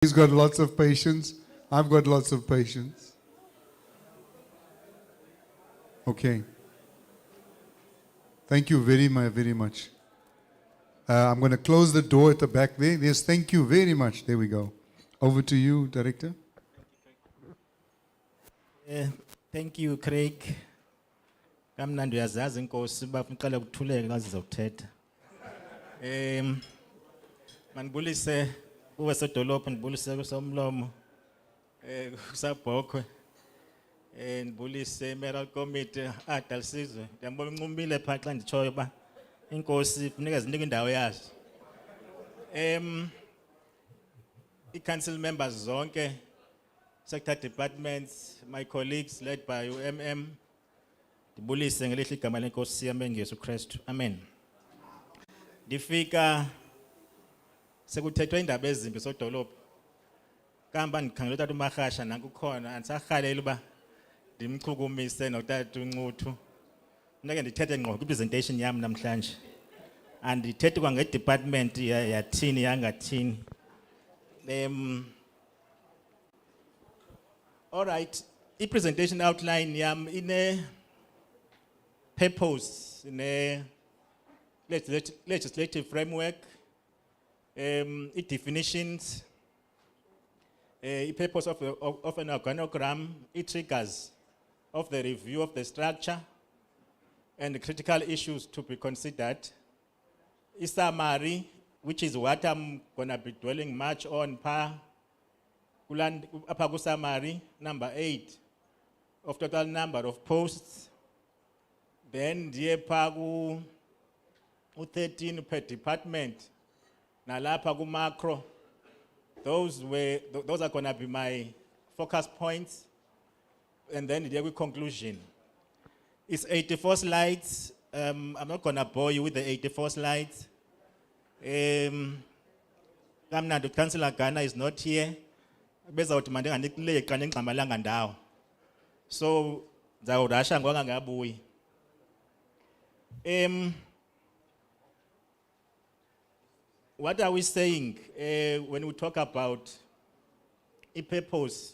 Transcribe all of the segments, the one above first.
He's got lots of patience. I've got lots of patience. Okay. Thank you very much. I'm going to close the door at the back there. Yes, thank you very much. There we go. Over to you, Director. Thank you, Craig. Kamnandi uyazazi inkosi bafuna uqala ukuthuleka ngazizokuthetha. Manibulise kuwe sedolophu nibulise kusomlomo. Kusabhokhwe. Nibulise Mayoral Committee Dalindyebo. Ngiyambona unqumile pha xa nditshoyo ba inkosi kunika zinike indawo yazo. I-council members zonke, sector departments, my colleagues led by UMM, ndibulise ngelihle igama lenkosi yami engeyesu Kristu. Amen. Ndifika sekuthethwa indaba ezimbi sodolophu. Kamba ndikhangela utata uMahasha nanku khona andisahalela uba ndimchukumise notata uNcuthu. Ndake ndithethe ngqo kwi-presentation yami namhlanje. Andithethi kwa nge-department yathini yangathini. All right, i-presentation outline yam ine purpose, ine legislative framework, definitions, purpose of an organogram, triggers of the review of the structure, and the critical issues to be considered. Summary, which is what I'm gonna be dwelling much on, summary number 8 of total number of posts. Then pagu 13 per department. Nalapa gu macro. Those are gonna be my focus points. And then the conclusion. It's 84 slides. I'm not gonna bore you with the 84 slides. Councillor Ghana is not here. So what are we saying when we talk about a purpose?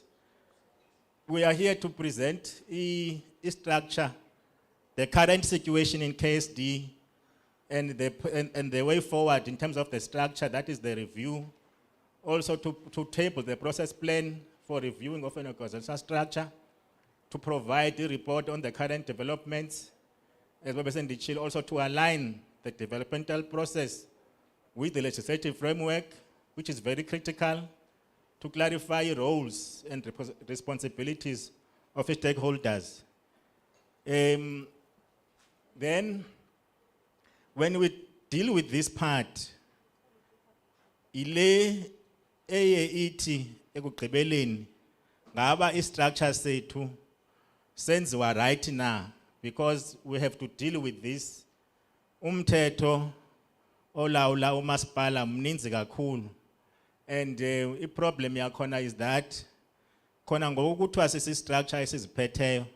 We are here to present a structure, the current situation in KSD, and the way forward in terms of the structure, that is the review. Also to table the process plan for reviewing of an organizational structure, to provide a report on the current developments, as well as also to align the developmental process with the legislative framework, which is very critical, to clarify roles and responsibilities of stakeholders. Then, when we deal with this part, ile iti ekugqibeleni ngaba istructure sethu senziwa right now, because we have to deal with this. Umthetho olawula umasipala mninzi kakhulu, and i-problem yakhona is that khona ngokuthiwa sisi-structure esiziphetheyo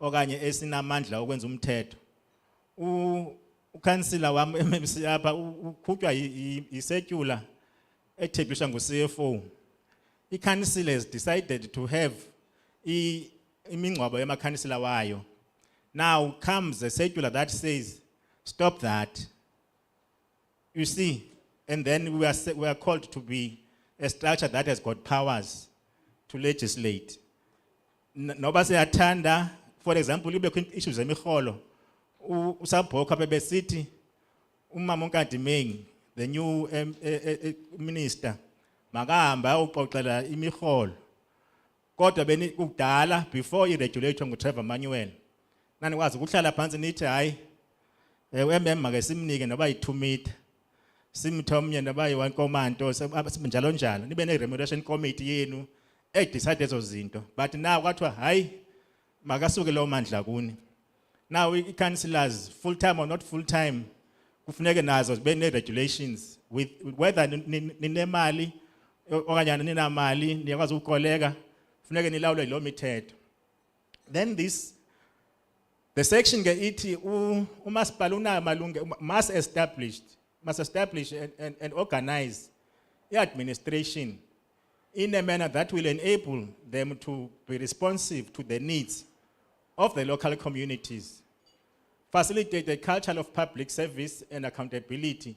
okanye esinamandla okwenza umthetho, ukansila wami MMC apha uqhutywa yi-circular ethebliswa ngu-CFO. I-council has decided to have imingcwabo yamakhansila wayo. Now comes a circular that says, stop that. You see, and then we are called to be a structure that has got powers to legislate. Noba siyathanda, for example, libe issues zemiholo. Usabhoka bebesithi umama uNkadimeng, the new minister, makahamba uxoxela imiholo. Kodwa kudala before i-regulator nguTrevor Manuel. Nanikwazi ukuhlala phansi nithi hayi MM make simnike noba yi2 meter. Simthomnye noba yi1 komanto njalo njalo. Nibe ne-remuneration committee yenu decide ezo zinto. But now kwathiwa hayi makasuke lo mandla kuni. Now i-councillors, full time or not full time, kufuneke nazo zibe ne-regulations with whether ninemali okanye ninamali niyakwazi ukukoleka, funeke nilawule lo mithetho. Then the section ke ithi umasipala unamalungu must establish and organize i-administration in a manner that will enable them to be responsive to the needs of the local communities, facilitate a culture of public service and accountability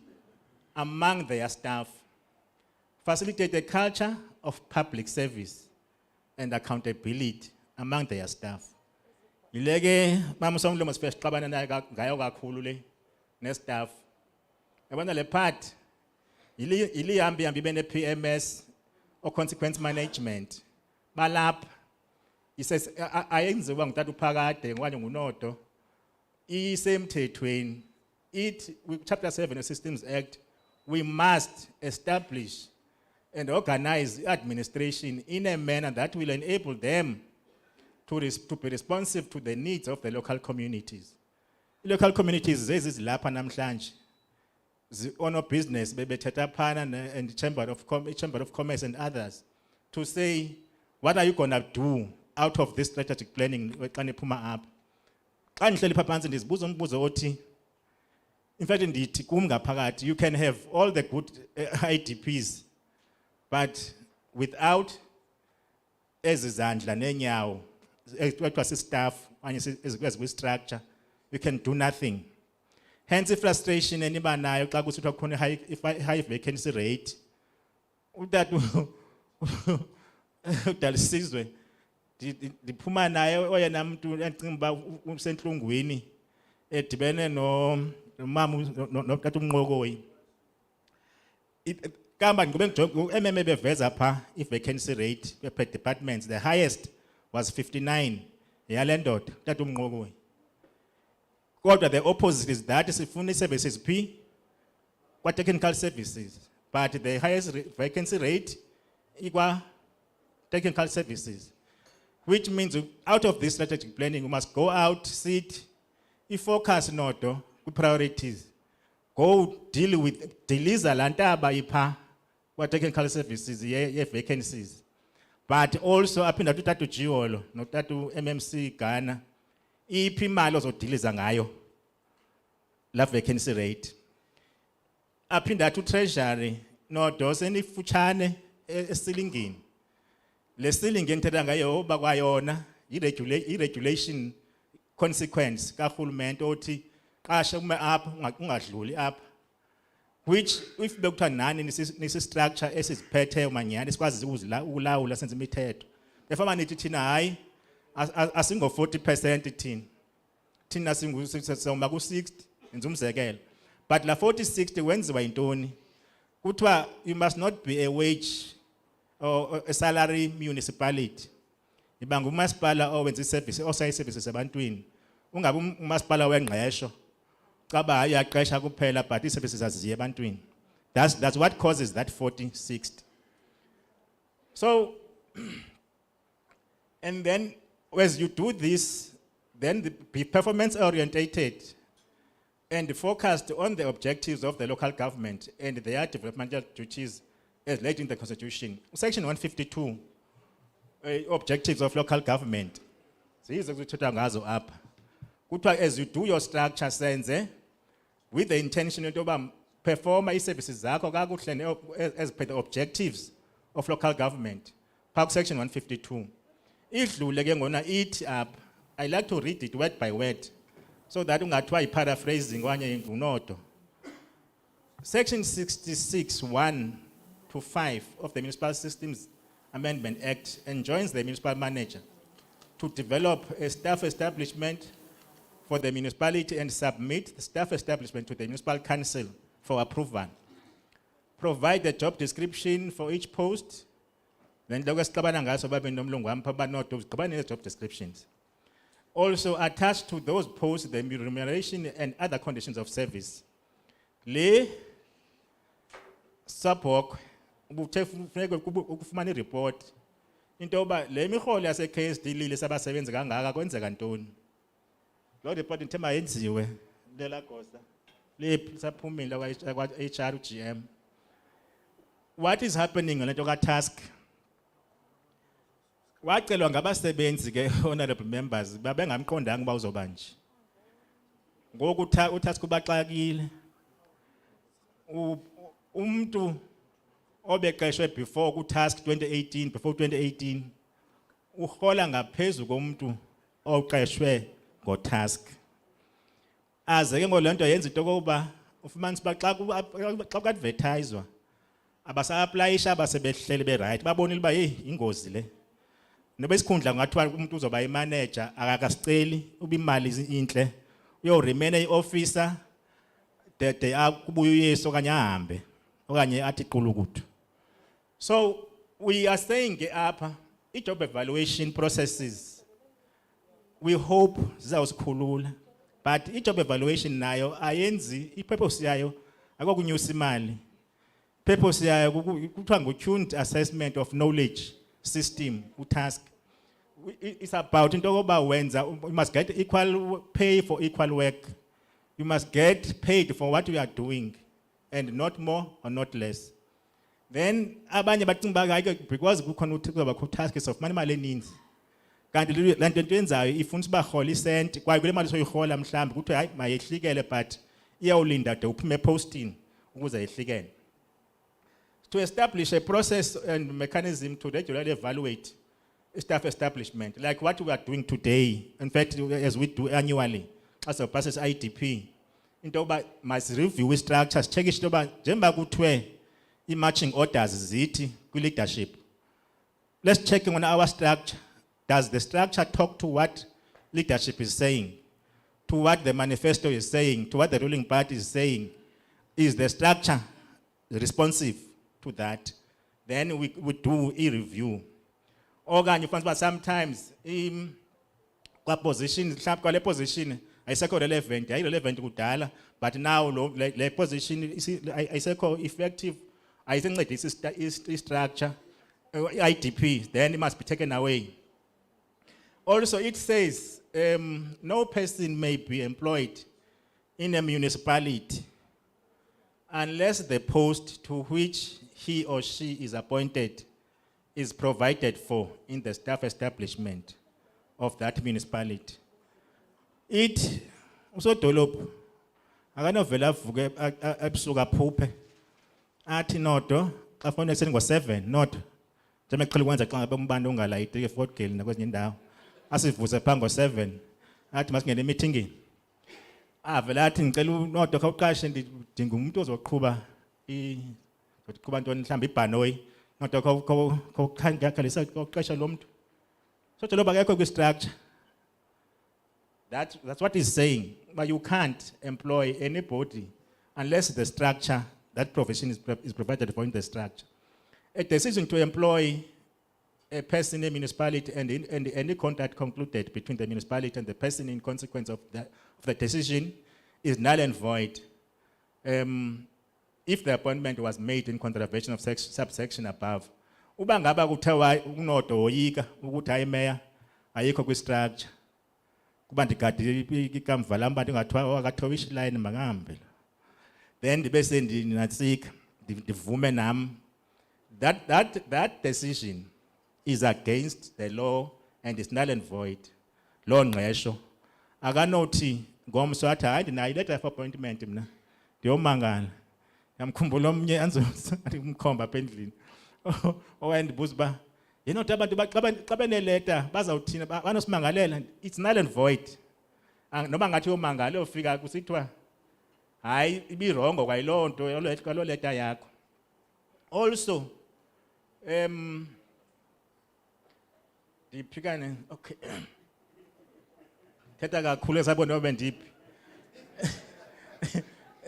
among their staff, facilitate a culture of public service and accountability among their staff. Yileke mama somlomo sifexixabana naye ngayo kakhulu le nestaff. Yabona le part ilihambi bene PMS or consequence management. Balapha ises ayenziwa ngutata uphakade ngwane ngunodo. Isemthethweni. With Chapter 7 of Systems Act, we must establish and organize administration in a manner that will enable them to be responsive to the needs of the local communities. Local communities zezizilapha namhlanje. Honor business, Tetapan and Chamber of Commerce and others, to say, what are you going to do out of this strategic planning? In fact, indeed, you can have all the good IDPs, but without ezizandla nenyawo, staff, and structure, you can do nothing. Hence, the frustration anybody now, high vacancy rate. That Dalisizwe. The Puma nayo oyanam to Antimba Sentlungwini, Etibene no Mamu no Tatumogoi. It come and go to MMB Vezapa if vacancy rate per departments. The highest was 59. Yalendot, Tatumogoi. The opposite is that is funny services P, what technical services, but the highest vacancy rate equal technical services, which means out of this strategic planning, we must go out, sit, if focus not with priorities, go deal with Deliza Lantaba Ipa, what technical services, vacancies, but also up in the to Giolo, not to MMC Ghana. EP malos or dilizangayo, la vacancy rate. Up in that to treasury, no does any fuchane stealing. Le stealing in Tedangayo, Bagayona, irregulation consequence, Kahulment, Oti, Kashama up, which if Dr. Nan in this structure as is pete mania, this was Ula since meted. The family tina a single 40% tin single 60 in Zumzegel. But la 40-60 when's by Tony. You must not be a wage or a salary municipality. Ibangu maspala or when the service or say services about twin. Ungabu maspala when Resho. Kaba ya kresha kupela but these services as twin. That's what causes that 40-60. So and then as you do this, then be performance orientated and focused on the objectives of the local government and their developmental duties as laid in the Constitution. Section 152, objectives of local government. Up. As you do your structure, sense, with the intention to perform services as per the objectives of local government. Park Section 152. If you eat up, I like to read it word by word, so that you try paraphrasing one in Section 66, 1 to 5 of the Municipal Systems Amendment Act enjoins the municipal manager to develop a staff establishment for the municipality and submit the staff establishment to the municipal council for approval. Provide the job description for each post. Then job descriptions. Also attached to those posts the remuneration and other conditions of service. Le support ukufumana report into ba le miholo yase KSD lile sabasebenzi kangaka kwenzeka ntoni. Lo report into yenziwe lela gosa le saphumile kwa HR GM. What is happening on the task? Wacelwa ngabasebenzi ke honorable members babengamqondanga ba uzobanje. Ngoku utask ubaxakile. Umuntu obeqeshwe before ku-task 2018, before 2018, urhola ngaphezu komuntu oqeshwe ngo-task. Aze ke ngolento yenza into kokuba ufumanisa uba xa ku-advertiswa abasa-aplayisha abasebehleli be-right babonile uba yeyi ingozi le. Noba isikhundla kungathiwa umuntu uzoba imanager akakasiceli uba imali inhle uyoremaina i-officer de kubuye uyesu okanye ahambe okanye athi qulukudu. So we are saying ke apha i-job evaluation processes we hope zizawusikhulula, but i-job evaluation nayo ayenzi i-purpose yayo akokunyusa imali. Purpose yayo kuthiwa ngu-tuned assessment of knowledge system utask. It's about into yokuba wenza you must get equal pay for equal work. You must get paid for what you are doing and not more or not less. Then abanye bacinga because kukhona tasks of imali eninzi. Kanti le nto yenzayo ifuna uba rhola isenti kwaye kule mali soyirhola mhlawumbi kuthiwe hayi mayehlikele but iyawulinda de uphume eposting ukuze yehlikele. To establish a process and mechanism to regularly evaluate staff establishment, like what we are doing today, in fact, as we do annually, as a process IDP, into about must review structures, check it over, jemba kutwe, matching orders, ziti, leadership. Let's check on our structure. Does the structure talk to what leadership is saying, to what the manifesto is saying, to what the ruling party is saying? Is the structure responsive to that? Then we do a review. Organ, you find sometimes what position, the position, I say relevant kudala, but now the position is effective. I think that this is structure, IDP, then it must be taken away. Also, it says no person may be employed in a municipality unless the post to which he or she is appointed is provided for in the staff establishment of that municipality. It also dolop. Akanovela vuke ebusuku aphuphe. Athi nodo afone sengo 7 not. Jame qhela ukwenza xa ngabe umbane ungalayiti ke Fort Gale nakwezinye indawo. Asivuse phango 7. Athi masingene emeetingini. Avela athi ngicela unodo khawuqashe ndidinga umuntu ozoqhubha qhuba ntoni mhlawumbe ibhanoyi. Nodo khawukhangalisa uqesha lo muntu. So joloba akekho kwi-structure. That's what he's saying. But you can't employ anybody unless the structure, that profession is provided for in the structure. A decision to employ a person in a municipality and any contract concluded between the municipality and the person in consequence of the decision is null and void. If the appointment was made in contravention of subsection above. Uba ngaba kuthiwa unodo woyika ukuthi hayi mayor ayikho kwi-structure. Kuba ndigade ikamva lam bantu ngathiwa akathiwa ishline mangahambe. Then ndibe sendinatsika ndivume nam. That decision is against the law and is null and void. Law ngqesho. Akanothi ngomso athi hayi ndinayo letter of appointment mna. Ndiyomangala. Yamkhumbula omnye anzothi umkhomba apha endlini. Owayendibuza uba yinto abantu xa beneleta bazawuthina banosimangalela. It's null and void. Noba ngathi yomangala ofika kusithiwa hayi ibirongo kwayiloo nto kwaloo leta yakho. Also ndiphikane okay. Thetha kakhulu esabona noba ndiphi.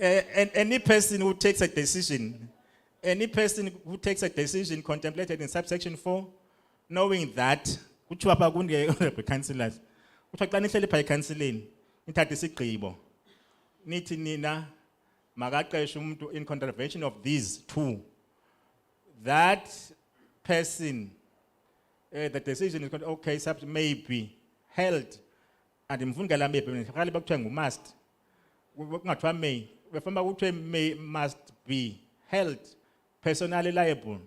Any person who takes a decision contemplated in subsection 4, knowing that, kuthiwa apha kunye honorable councillors, kuthiwa xa nihleli phaa ekhansileni, nithathe isigqibo, nithi nina makaqeshe umuntu in contravention of these two, that person, the decision is okay, may be held, and imvungela maybe, kali bakuthiwa ngu-must, kungathiwa may, befamba kuthiwe must be held personally liable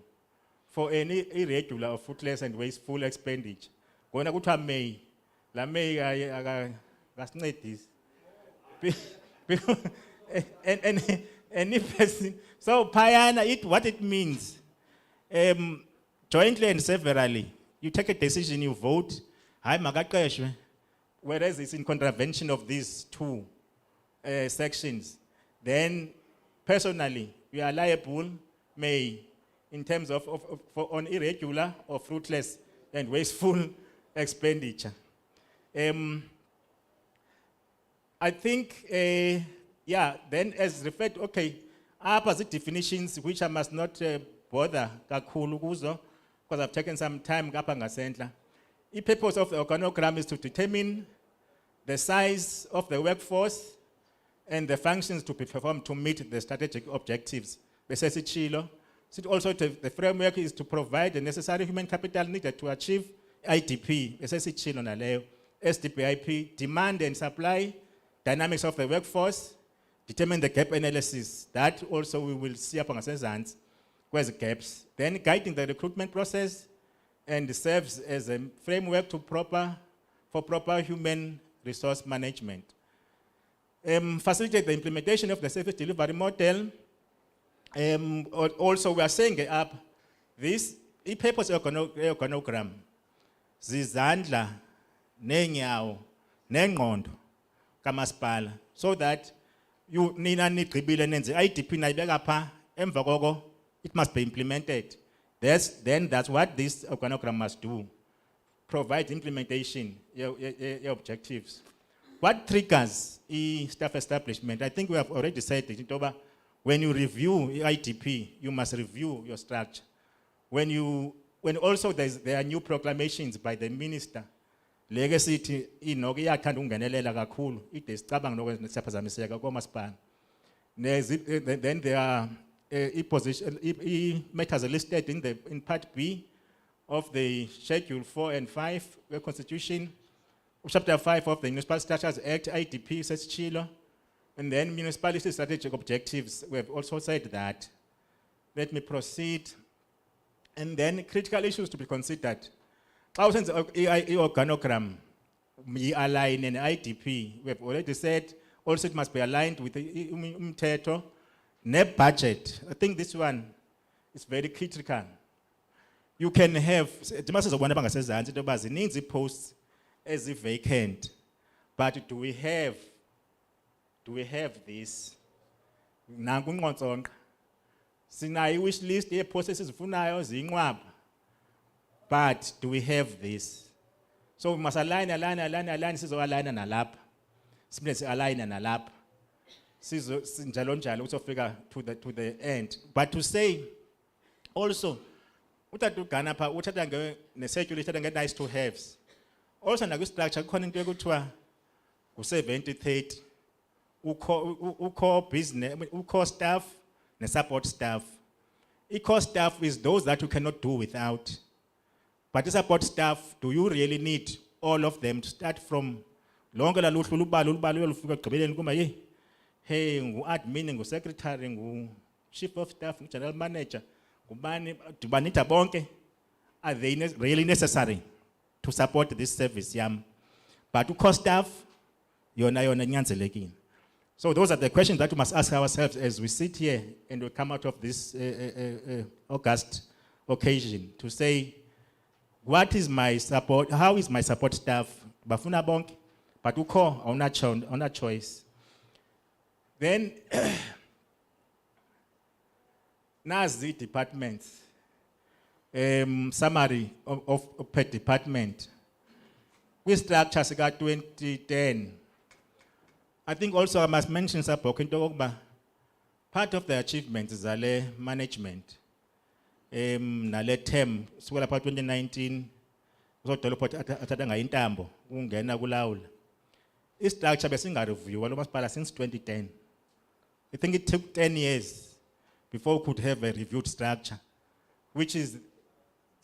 for any irregular or fruitless and wasteful expenditure. Kona kuthiwa may, la may akasincedisi. Any person, so phayana what it means Jointly and severally, you take a decision, you vote, hayi makaqeshwe, whereas it's in contravention of these two sections. Then, personally, you are liable, in terms of on irregular or fruitless and wasteful expenditure. I think, then as referred, okay, apa the definitions which I must not bother kakhulu kuzo, because I've taken some time kapha ngasentla. The purpose of the organogram is to determine the size of the workforce and the functions to be performed to meet the strategic objectives. Besesitshilo. Also, the framework is to provide the necessary human capital needed to achieve IDP, besesitshilo naleyo, SDPIP, demand and supply, dynamics of the workforce, determine the gap analysis. That also we will see up on the where's the gaps. Then guiding the recruitment process and serves as a framework for proper human resource management. Facilitate the implementation of the service delivery model. Also, we are saying up this, the purpose organogram, zizandla, nenyawo, nengqondo, kamasipala, so that you nina nigqibile nenze IDP nayibeka pha emva koko it must be implemented. Then that's what this organogram must do. Provide implementation, your objectives. What triggers staff establishment? I think we have already said it. When you review IDP, you must review your structure. When also there are new proclamations by the minister, legacy iyathanda ukungenelela kakhulu ide sicabanga nokwenza siyaphazamiseka komasipala. Then there are matters listed in part B of the Schedule 4 and 5 the Constitution, Chapter 5 of the Municipal Structures Act, IDP says Chilo, and then municipality strategic objectives. We have also said that. Let me proceed. And then critical issues to be considered. Thousands of organogram, align an IDP. We have already said also it must be aligned with the MTHATHA. Net budget. I think this one is very critical. You can have posts as if vacant, but do we have this? Sinayo wish list ye processes funayo zingwab. But do we have this? So we must align, sizo align nalap. Simply align nalap. Sizo njalo also figure to the end. But to say also uthatha uganapha uthatha nge-circular uthatha nge-nice to haves. Also nakwi-structure kukhona into ekuthiwa u-70-30 ucore business, ucore staff ne-support staff. I-core staff is those that you cannot do without. But the support staff, do you really need all of them to start from lonke laluhlu lubalo uyolufika ekugqibeleni kuma hey ngu-admin, ngu-secretary, ngu-chief of staff, ngu-general manager, dubanita bonke, are they really necessary to support this service? But to cost staff, yona nyanzelekile. So those are the questions that we must ask ourselves as we sit here and we come out of this August occasion to say, what is my support? How is my support staff? Bafuna bonke, but uko ona choice. Then, Nazi departments, summary of per department. We structure 2010. I think also I must mention part of the achievements is management. Nale term, so about 2019, so atadanga intambo, ungena kulawula. This structure besinga review almost since 2010. I think it took 10 years before we could have a reviewed structure, which is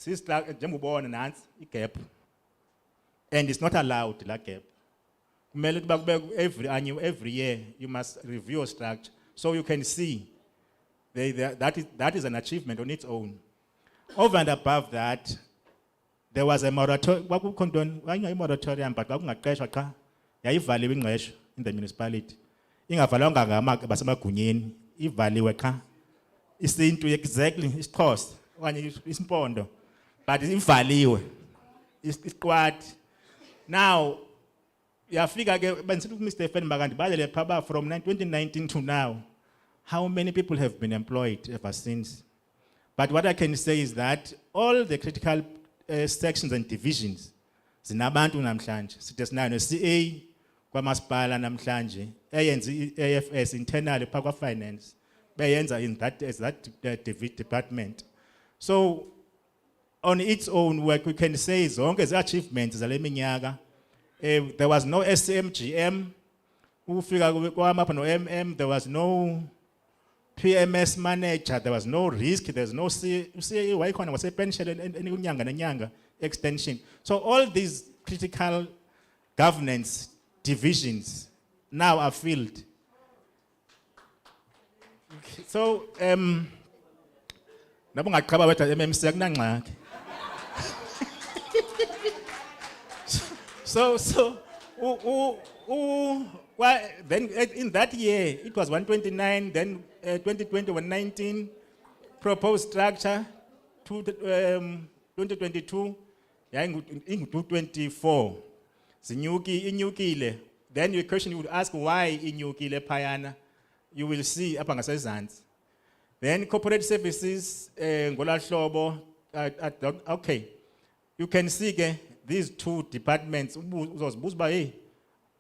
this structure, gap. And it's not allowed, like gap. Every year, you must review your structure so you can see that is an achievement on its own. Over and above that, there was a moratorium, but in the municipality. It's into exactly its cost. okanye isimpondo, but ivaliwe isiqwathi. Now yafika ke benisithi uMr Fenberg kandibalele phaba from 2019 to now, how many people have been employed ever since? But what I can say is that all the critical sections and divisions zinabantu namhlanje. Sithi sinayo ne-CA kwamasipala namhlanje eyenza i-AFS internally phakwa finance beyenza in that as that department. So on its own work we can say zonke the achievements zale minyaka. There was no SMGM, ufika kwamapha no MM, there was no PMS manager, there was no risk, there's no CA wayikhona wasepension unyanga nenyanga extension. So all these critical governance divisions now are filled. So nabungaqhaba wethu MMC akunangxaki. So then in that year it was 129, then 2020 119, proposed structure to 2022 ingu 224. Inyukile. Then your question you would ask why inyukile payana. You will see apha ngasezantsi. Then corporate services ngola hlobo okay. You can see these two departments uzozibuza ba hey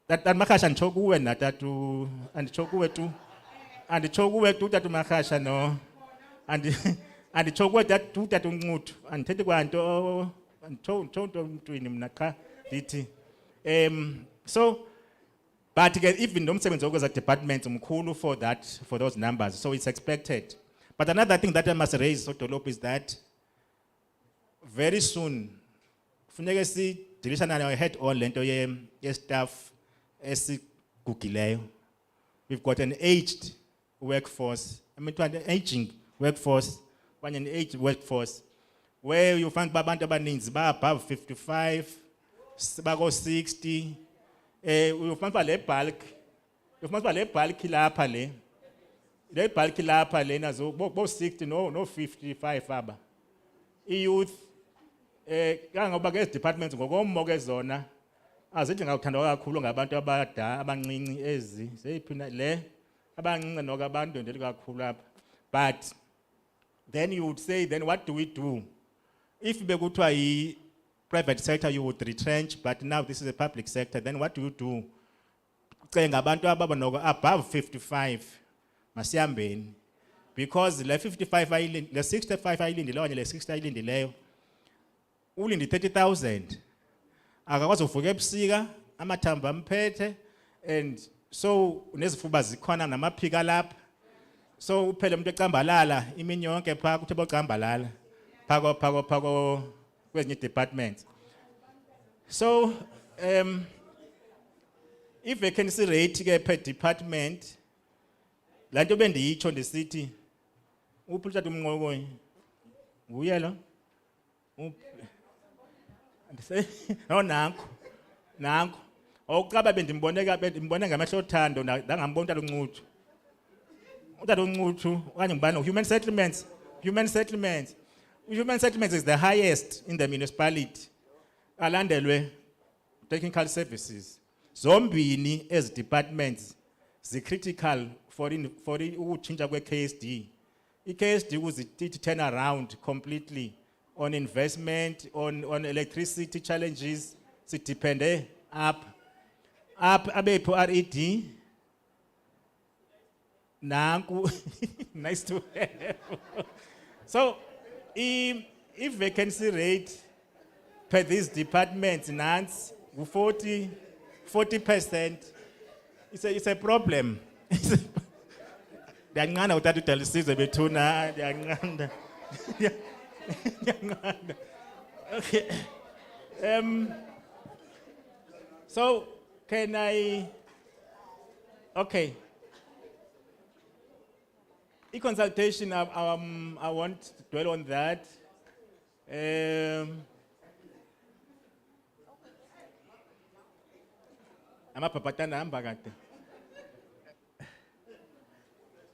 that makhasha nditsho kuwe natatu anditsho kuwe tu anditsho kuwe tu tatu makhasha no anditsho kuwe tatu tatu Ncutu andithethi kwanto anditsho nto mntwini mna qha ndithi so but even nomsebenzi wokwenza departments mkhulu for those numbers, so it's expected. But another thing that I must raise Sodolop is that very soon funeke sidilishana I had all lento ye staff esigugileyo. We've got an aged workforce, an aging workforce, an aged workforce, where you find abantu abaninzi ba above 55, bako 60. You find le bulk lapha le. Le bulk lapha le nazo bo 60 no 55 aba. I-youth kangoba ke departments ngokommo ke zona azithi ngawuthandwa kakhulu ngabantu abadala abancinci ezi seyiphina le abancinci noka abantu ndeli kakhulu apha. But then you would say, then what do we do? If bekuthiwa yi private sector you would retrench, but now this is a public sector, then what do you do? Ngabantu ababa above 55 masiyambeni, because le 55 ayilindi le 65 ayilindileyo okanye le 60 ayilindileyo ulindi 30,000 akakwazi uvuka ebusika amathambo amphethe, and so nezifuba zikhona namaphika lapha, so uphele umuntu ecambalala imini yonke pha kuthi bocambalala phako kwezinye departments. So if vacancy rate ke per department lanto bendiyitsho ndisithi uphi utata umnqokoyi nguye lo no nanku okuqaba bendimbone ngamehlo othando ngambona utata uNcutu okanye ngibani human settlements is the highest in the municipality, alandelwe technical services. Zombini as departments critical for ukutshintsha kwe-KSD. I-KSD was it turn around completely on investment, on electricity challenges. Sitipende up abepho RED. Nanku nice to have. So if vacancy rate per these departments nants 40%, it's a problem. Ndiyanqanda utata uDalisizwe bethuna ndiyanqanda. Okay. So can I? Okay. E-consultation, I won't dwell on that. Amapapatana hamba kade.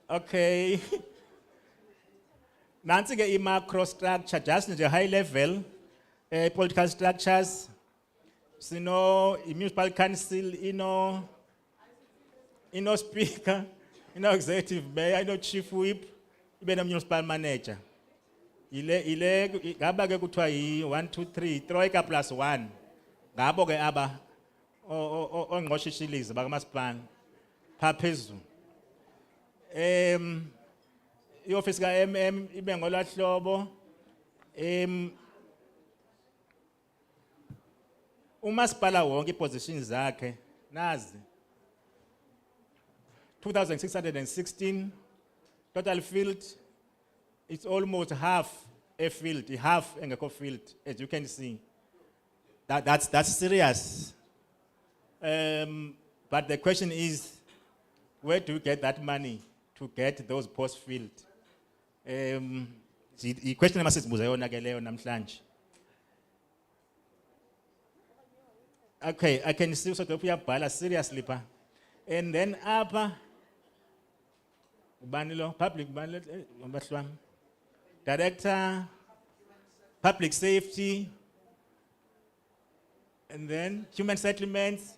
Okay. Nansi ke i-macro structure, just nje high level, political structures. Sino, municipal council, speaker, executive mayor, chief whip, even a municipal manager. Gaba ke kuthiwa yi 1 2 3 troika plus 1 ngabo ke aba ongqoshishilizi bakamasipala pha phezulu ioffice ka MM ibe ngolwahlobo umasipala wonke ipositions zakhe nazi 2616 total field. It's almost half a field, half engekho field, as you can see. That's serious. But the question is, where do you get that money to get those post field? The question emasizibuza yona ke leyo namhlanje. Okay, I can see sort of uyabhala seriously pa. And then apa ubani lo public ubani lo Director, Public Safety, and then Human Settlements.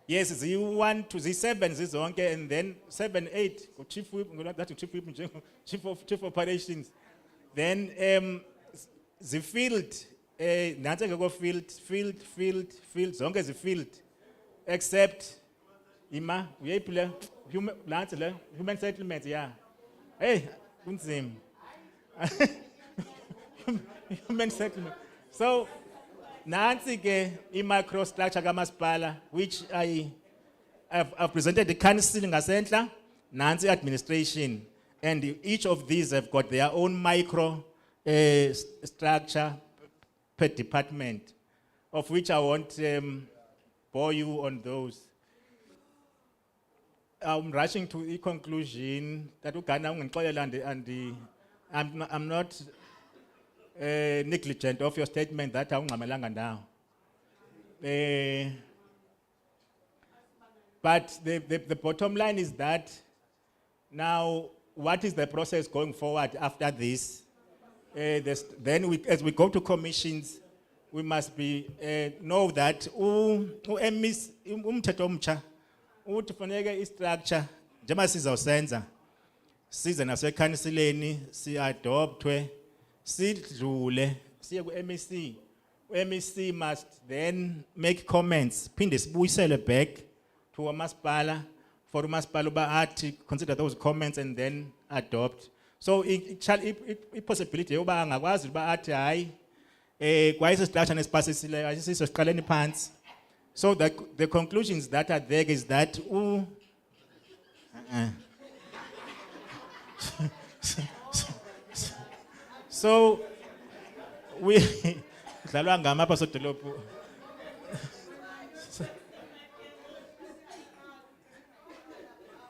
Yes, Z1 to Z7, zizonke, and then 7, 8, Chief Whip, that Chief Whip, Chief Operations. Then the field, nanti go field, zonke the field, except Human Settlements, yeah. Hey, kunzima. Human settlement. So, nansi ke i-microstructure kamasipala, which I've presented the council ngasentla, nansi administration, and each of these have got their own micro structure per department, of which I won't bore you on those. I'm rushing to a conclusion that I'm not negligent of your statement that awungamelanga now. But the bottom line is that now, what is the process going forward after this? Then as we go to commissions, we must know that umthetho omtsha uthi fanele istructure njengoba sizawusenza size nasekhansileni si-adoptwe sidlule siye ku-MEC. U-MEC must then make comments, phinde sibuyisele back to umasipala for umasipala uba athi consider those comments and then adopt. So i-possibility yokuba angakwazi uba athi hayi kwayise structure nesipasisileyo ayisiso siqaleni phansi. So the conclusions that are there is that so we dlalwa ngama apha sodolophu.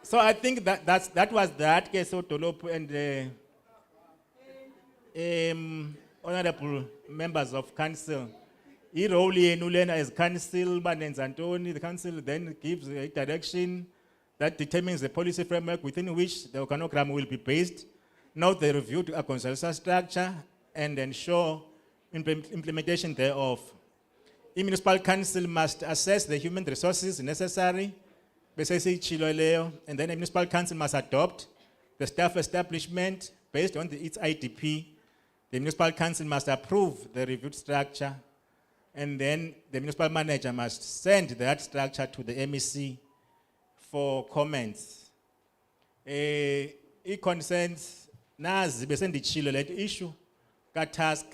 So I think that was that case sodolophu and honorable members of council. I-role yenu lena as council banenza ntoni, the council then gives a direction that determines the policy framework within which the organogram will be based. Note the review to a consensus structure and ensure implementation thereof. The municipal council must assess the human resources necessary, and then the municipal council must adopt the staff establishment based on its IDP. The municipal council must approve the reviewed structure, and then the municipal manager must send that structure to the MEC for comments. It concerns nazi besendichilo let issue ka task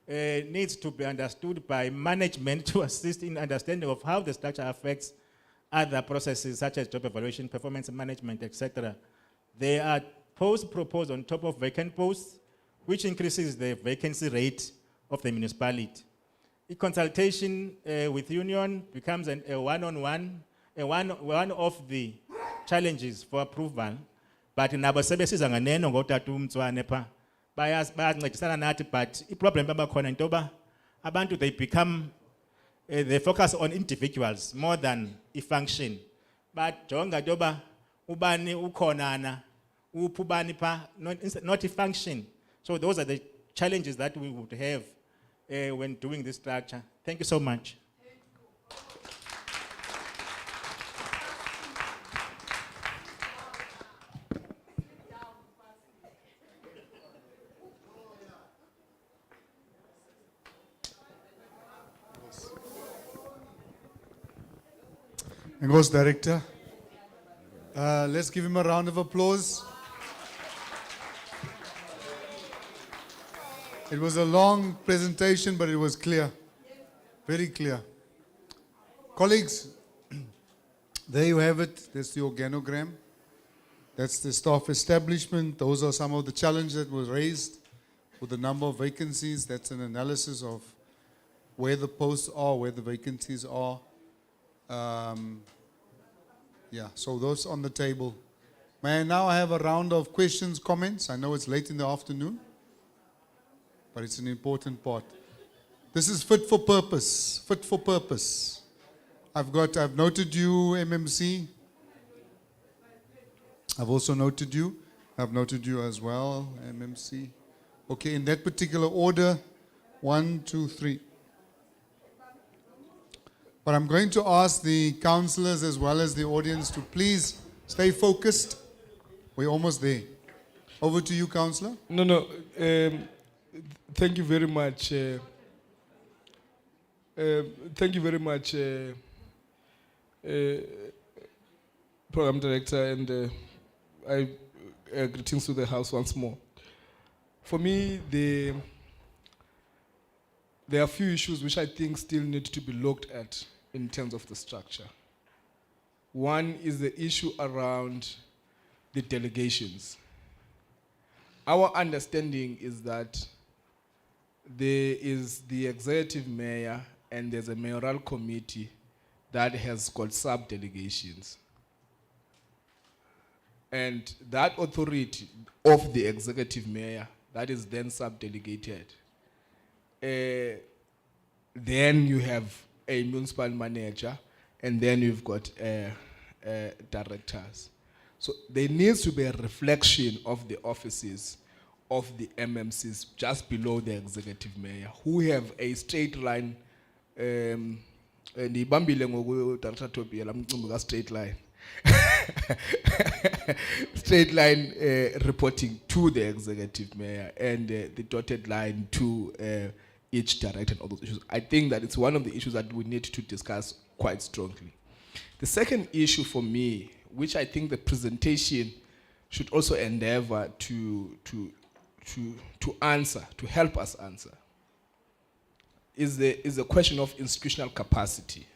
needs to be understood by management to assist in understanding of how the structure affects other processes such as job evaluation, performance management, etc. There are posts proposed on top of vacant posts, which increases the vacancy rate of the municipality. A consultation with union becomes a one-on-one, one of the challenges for approval. But nabo sebesiza nganeno ngotata umtswane pha bayancedisana nathi, but i-problem babakhona into yoba abantu they become they focus on individuals more than i-function. But jonga into yoba ubani ukhonana uphi ubani pha, not i-function. So those are the challenges that we would have when doing this structure. Thank you so much. And goes Director. Let's give him a round of applause. It was a long presentation, but it was clear. Very clear. Colleagues, there you have it. That's the organogram. That's the staff establishment. Those are some of the challenges that were raised with the number of vacancies. That's an analysis of where the posts are, where the vacancies are. Yeah, so those on the table. May I now have a round of questions, comments? I know it's late in the afternoon, but it's an important part. This is fit for purpose, fit for purpose. I've noted you, MMC. I've also noted you. I've noted you as well, MMC. Okay, in that particular order, 1, 2, 3. But I'm going to ask the councillors as well as the audience to please stay focused. We're almost there. Over to you, councillor. No. Thank you very much. Thank you very much, Program Director, and greetings to the House once more. For me, there are a few issues which I think still need to be looked at in terms of the structure. One is the issue around the delegations. Our understanding is that there is the executive mayor and there's a mayoral committee that has got sub-delegations. And that authority of the executive mayor that is then sub-delegated, then you have a municipal manager, and then you've got directors. So there needs to be a reflection of the offices of the MMCs just below the executive mayor, who have a straight line, straight line, straight line reporting to the executive mayor, and the dotted line to each director and all those issues. I think that it's one of the issues that we need to discuss quite strongly. The second issue for me, which I think the presentation should also endeavor to answer, to help us answer, is the question of institutional capacity.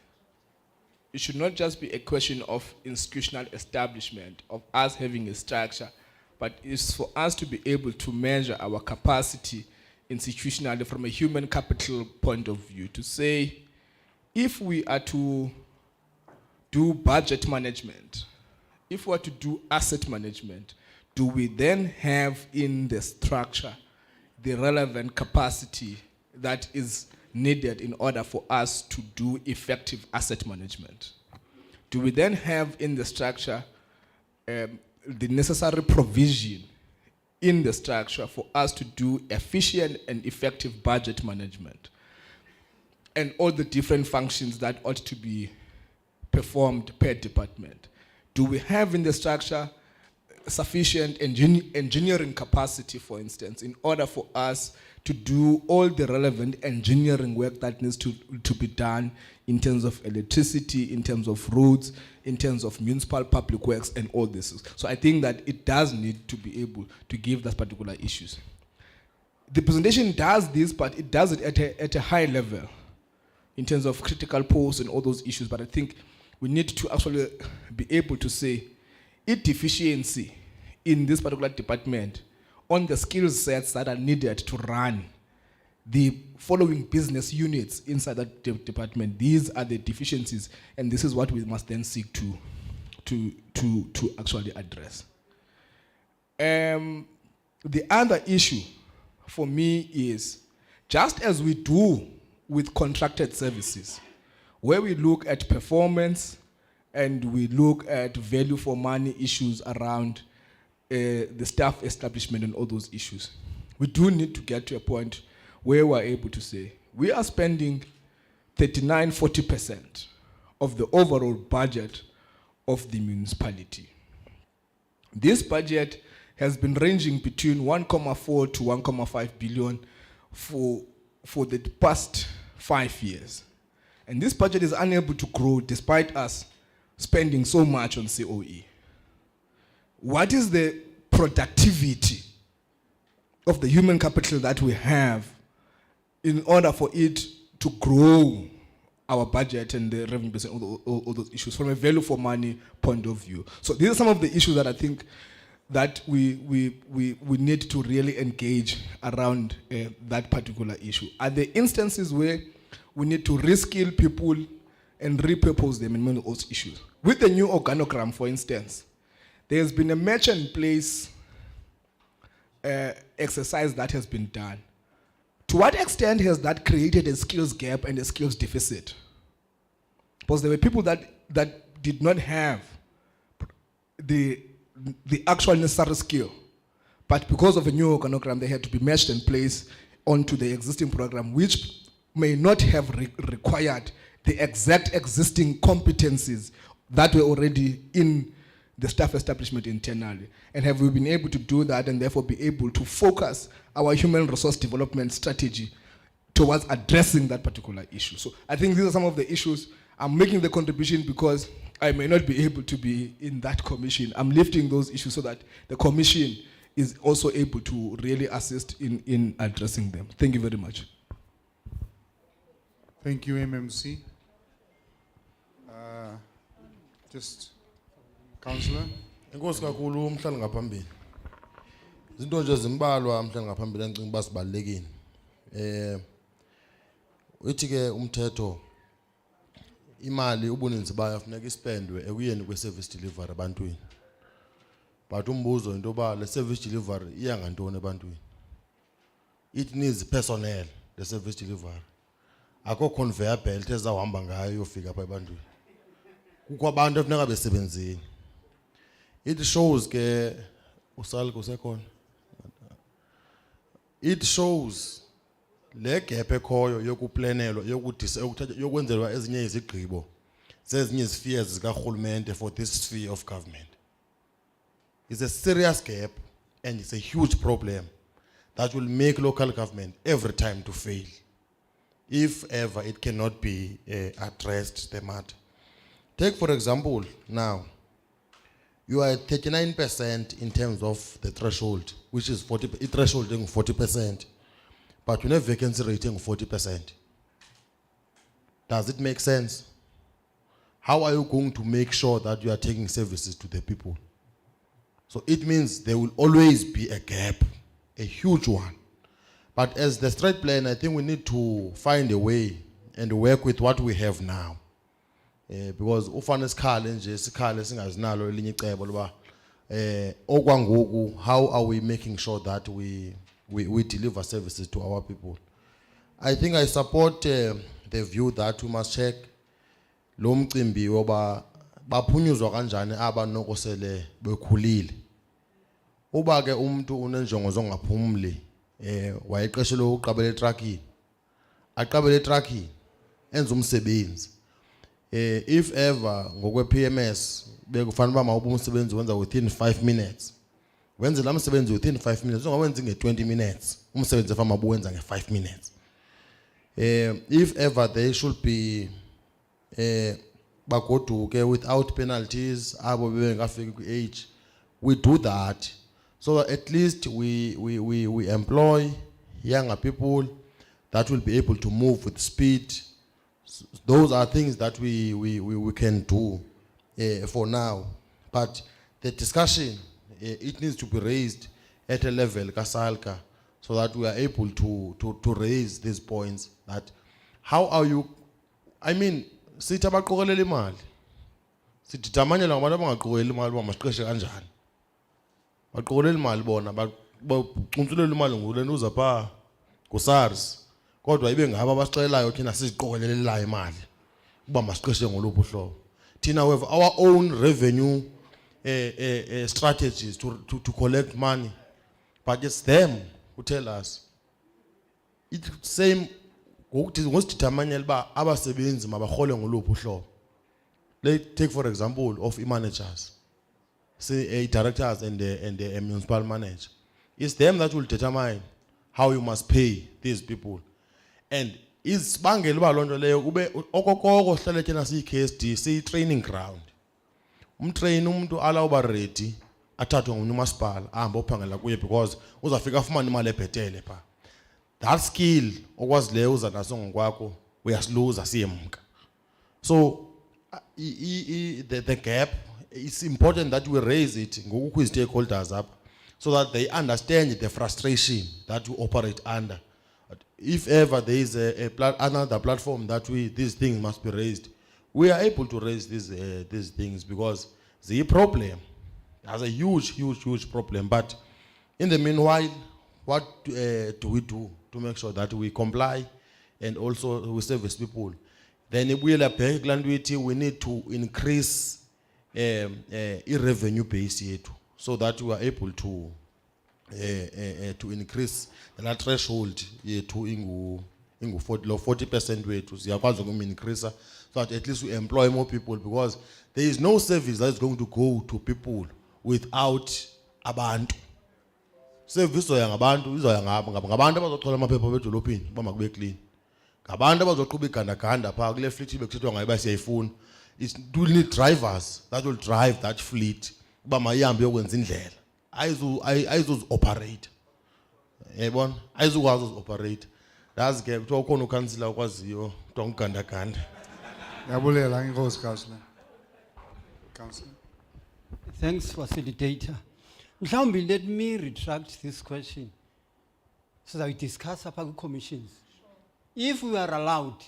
It should not just be a question of institutional establishment, of us having a structure, but it's for us to be able to measure our capacity institutionally from a human capital point of view, to say, if we are to do budget management, if we are to do asset management, do we then have in the structure the relevant capacity that is needed in order for us to do effective asset management? Do we then have in the structure the necessary provision in the structure for us to do efficient and effective budget management and all the different functions that ought to be performed per department? Do we have in the structure sufficient engineering capacity, for instance, in order for us to do all the relevant engineering work that needs to be done in terms of electricity, in terms of roads, in terms of municipal public works and all this? So I think that it does need to be able to give that particular issues. The presentation does this, but it does it at a high level in terms of critical posts and all those issues. But I think we need to actually be able to say, if deficiency in this particular department on the skill sets that are needed to run the following business units inside that department, these are the deficiencies, and this is what we must then seek to actually address. The other issue for me is, just as we do with contracted services, where we look at performance and we look at value for money issues around the staff establishment and all those issues, we do need to get to a point where we're able to say we are spending 39-40% of the overall budget of the municipality. This budget has been ranging between 1.4 to 1.5 billion for the past 5 years. And this budget is unable to grow despite us spending so much on COE. What is the productivity of the human capital that we have in order for it to grow our budget and the revenue base and all those issues from a value for money point of view? So these are some of the issues that I think that we need to really engage around that particular issue. Are there instances where we need to reskill people and repurpose them in many of those issues? With the new organogram, for instance, there has been a match and place exercise that has been done. To what extent has that created a skills gap and a skills deficit? Because there were people that did not have the actual necessary skill, but because of a new organogram, they had to be matched and placed onto the existing program, which may not have required the exact existing competencies that were already in the staff establishment internally. And have we been able to do that and therefore be able to focus our human resource development strategy towards addressing that particular issue? So I think these are some of the issues. I'm making the contribution because I may not be able to be in that commission. I'm lifting those issues so that the commission is also able to really assist in addressing them. Thank you very much. Thank you, MMC. Just, Councillor. Inkosi kakhulu umhlali ngaphambili. Izinto nje zimbalwa umhlali ngaphambili encinga basibalekile. Uthi ke umthetho imali ubuninzi bayo kufuneka ispendwe ekuyeni kwe-service delivery ebantwini. But umbuzo into ba le service delivery iya ngantoni ebantwini? It needs personnel, the service delivery. Akho conveyor belt ezawuhamba ngayo yofika apha ebantwini. Kukho abantu efuneka besebenzini. It shows ke usalgo sekhona. It shows le gap ekhoyo yokuplanelwa yokwenzelwa ezinye izigqibo zezinye izifears zikarhulumente for this sphere of government. It's a serious gap and it's a huge problem that will make local government every time to fail if ever it cannot be addressed the matter. Take for example now, you are at 39% in terms of the threshold, which is 40%, threshold 40%, but you have vacancy rating 40%. Does it make sense? How are you going to make sure that you are taking services to the people? So it means there will always be a gap, a huge one. But as the straight plan, I think we need to find a way and work with what we have now. Because ufana isikhale nje isikhale singazinalo elinye icebo loba okwangoku, how are we making sure that we deliver services to our people? I think I support the view that we must check lo mcimbi woba baphunyuzwa kanjani abanoko sele bekhulile. Uba ke umuntu unenjongo zongaphumli wayeqeshelwe uqabela etruckini aqabela etruckini enza umsebenzi. If ever ngokwe PMS bekufanele ba mawuba umsebenzi wenza within 5 minutes, wenze la msebenzi within 5 minutes, ungawenzi nge20 minutes, umsebenzi efama buwenza nge5 minutes. If ever they should be bagoduke without penalties abo bebengafiki ku-age, we do that so that at least we employ younger people that will be able to move with speed. Those are things that we can do for now. But the discussion, it needs to be raised at a level kasalka, so that we are able to raise these points. That how are you? I mean, sithi abaqokelela imali, sithi damanyela ngabantu abangaqokelela imali uba masiqeshe kanjani. Baqokelela imali bona, baquntshulela imali ngulento uza pha ku-SARS. Kodwa ibe ngaba abasixelayo thina siziqokelelelayo imali kuba masiqeshe ngoluphi uhlobo. Thina we have our own revenue strategies to collect money, but it's them tell us. It same, ngokudetermine uba abasebenzi mabarhole ngoluphi uhlobo. Let's take for example of managers, say directors and the municipal manager. It's them that will determine how you must pay these people. And is bangela uba loo nto leyo ube okokoko hlale ke nasiyi-KSD siyi-training ground. Umtrain umuntu ala uba ready athathwe ngomnye umasipala ahambe ophangela kuye because uzafika afumane imali ebhetele pha. That skill okwazileyo uza naso ngokwakho uyasiluza siyemka. So the gap, it's important that we raise it ngokukho stakeholders up so that they understand the frustration that we operate under. If ever there is another platform that these things must be raised, we are able to raise these things because the problem, there's a huge problem. But in the meanwhile, what do we do to make sure that we comply and also we service people? Then we need to increase revenue base so that we are able to increase that threshold to 40% weight to increase so that at least we employ more people, because there is no service that is going to go to people without abantu. Service ngabantu izoya ngabantu abazothola amaphepha bedolopini uba makube clean. Ngabantu abazoqhuba igandaganda pha kule fleet bekuthethwa ngayo basiyayifuna. It will need drivers that will drive that fleet uba mayihambe yokwenza indlela. Ayizozi-operate. Yabona? Ayizokwazi uzi-operate. That's ke kuthiwa ukhona ukhansila okwaziyo kuthiwa ngugandaganda. Yabulela inkosi Councillor. Councillor. Thanks, facilitator. Mhlawumbi, let me retract this question so that we discuss upon commissions. If we are allowed,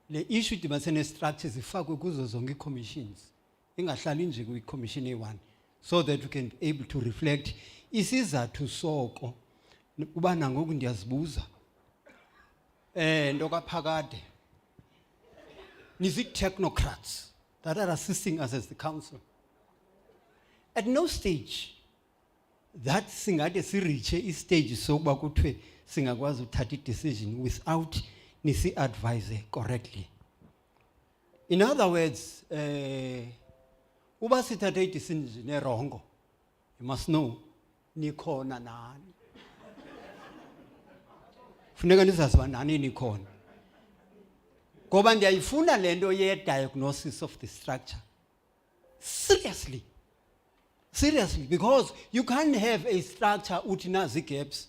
the issue dimension structures ifakwe kuzo zonke commissions. Ingahlali nje kwi commission A1 so that we can be able to reflect isizathu soko kuba nangoku ndiyazibuza. Ndokaphakade. Nisi technocrats that are assisting us as the council. At no stage that singade siriche istage sokuba kuthiwe singakwazi uthatha decision without nisi advise correctly. In other words, uba sithathe decision erongo, you must know nikhona nani. Funeka nizaziba nani nikhona. Ngoba ndiyayifuna lento ye diagnosis of the structure. Seriously, because you can't have a structure uthi nazi gaps.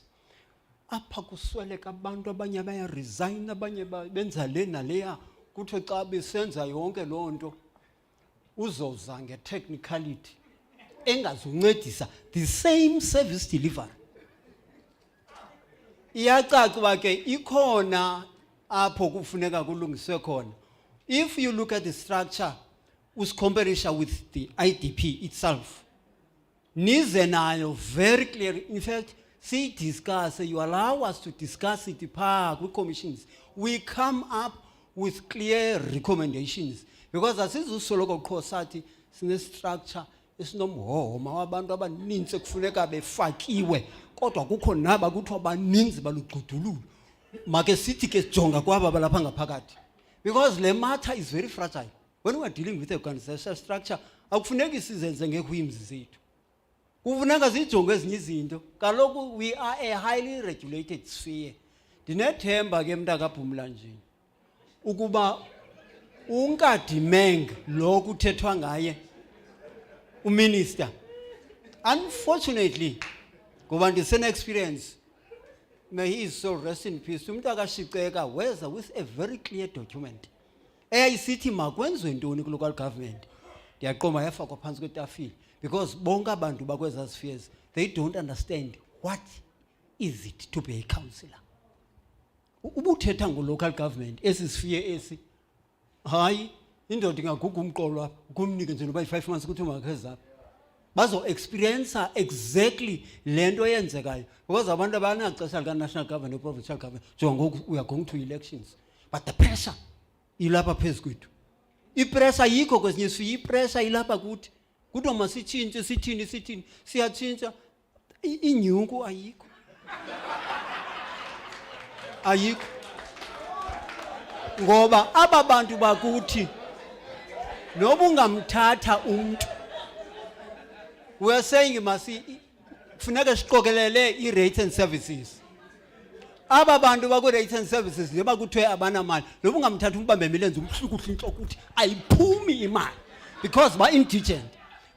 Apha kusweleka abantu abanye baya resign, abanye benza le naleya, kuthiwe xa besenza yonke loo nto uzoza nge-technicality engazuncedisa the same service delivery. Iyacaca uba ke ikhona apho kufuneka kulungiswe khona. If you look at the structure, usicomparisha with the IDP itself, nize nayo very clear. In fact, see discuss, you allow us to discuss it with commissions. We come up with clear recommendations. Because as is usoloko khosati sine structure esinomhoma wabantu abaninzi kufuneka befakiwe kodwa kukho naba kuthiwa baninzi balugqudululo. Make sithi ke jonga kwaba balapha ngaphakathi. Because le matter is very fragile. When we are dealing with a organizational structure, akufuneki sizenze ngekuyimzi zethu. Kufuneka sijonge ezinye izinto. Kaloku we are a highly regulated sphere. Ndinethemba ke mntaka Phumla nje ukuba unkadimeng lo kuthethwa ngaye uminister. Unfortunately, ngoba ndisene experience, may he is so rest in peace, umntaka Shiceka weza with a very clear document eyayisithi makwenzwe ntoni ku-local government. Ndiyaqomba yafakwa phansi kwetafile because bonke abantu bakweza spheres, they don't understand what is it to be a councillor. Ubuthetha ngo-local government esi sphere esi, hayi indoda ingaguga umqolo apha kumnike nje noba yi-5 months kuthi makheza apha bazo-experience exactly le nto yenzekayo, because abantu abanaxesha lika-national government ne-provincial government njengoba ngoku we are going to elections. But the pressure ilapha phezu kwethu. Ipressure yikho kwezinye sifike, ipressure ilapha kuthi kuthiwa masitshintshe sithini siyatshintsha, inyungu ayikho. ayikho. Ngoba aba bantu bakuthi noba ungamthatha umuntu, we are saying funeka siqokelele i-rates and services. Aba bantu baku-rates and services njengoba kuthiwe abanamali, noba ungamthatha umbambe imilenze umhlukuhle intloko uthi ayiphumi imali because ba-indigent.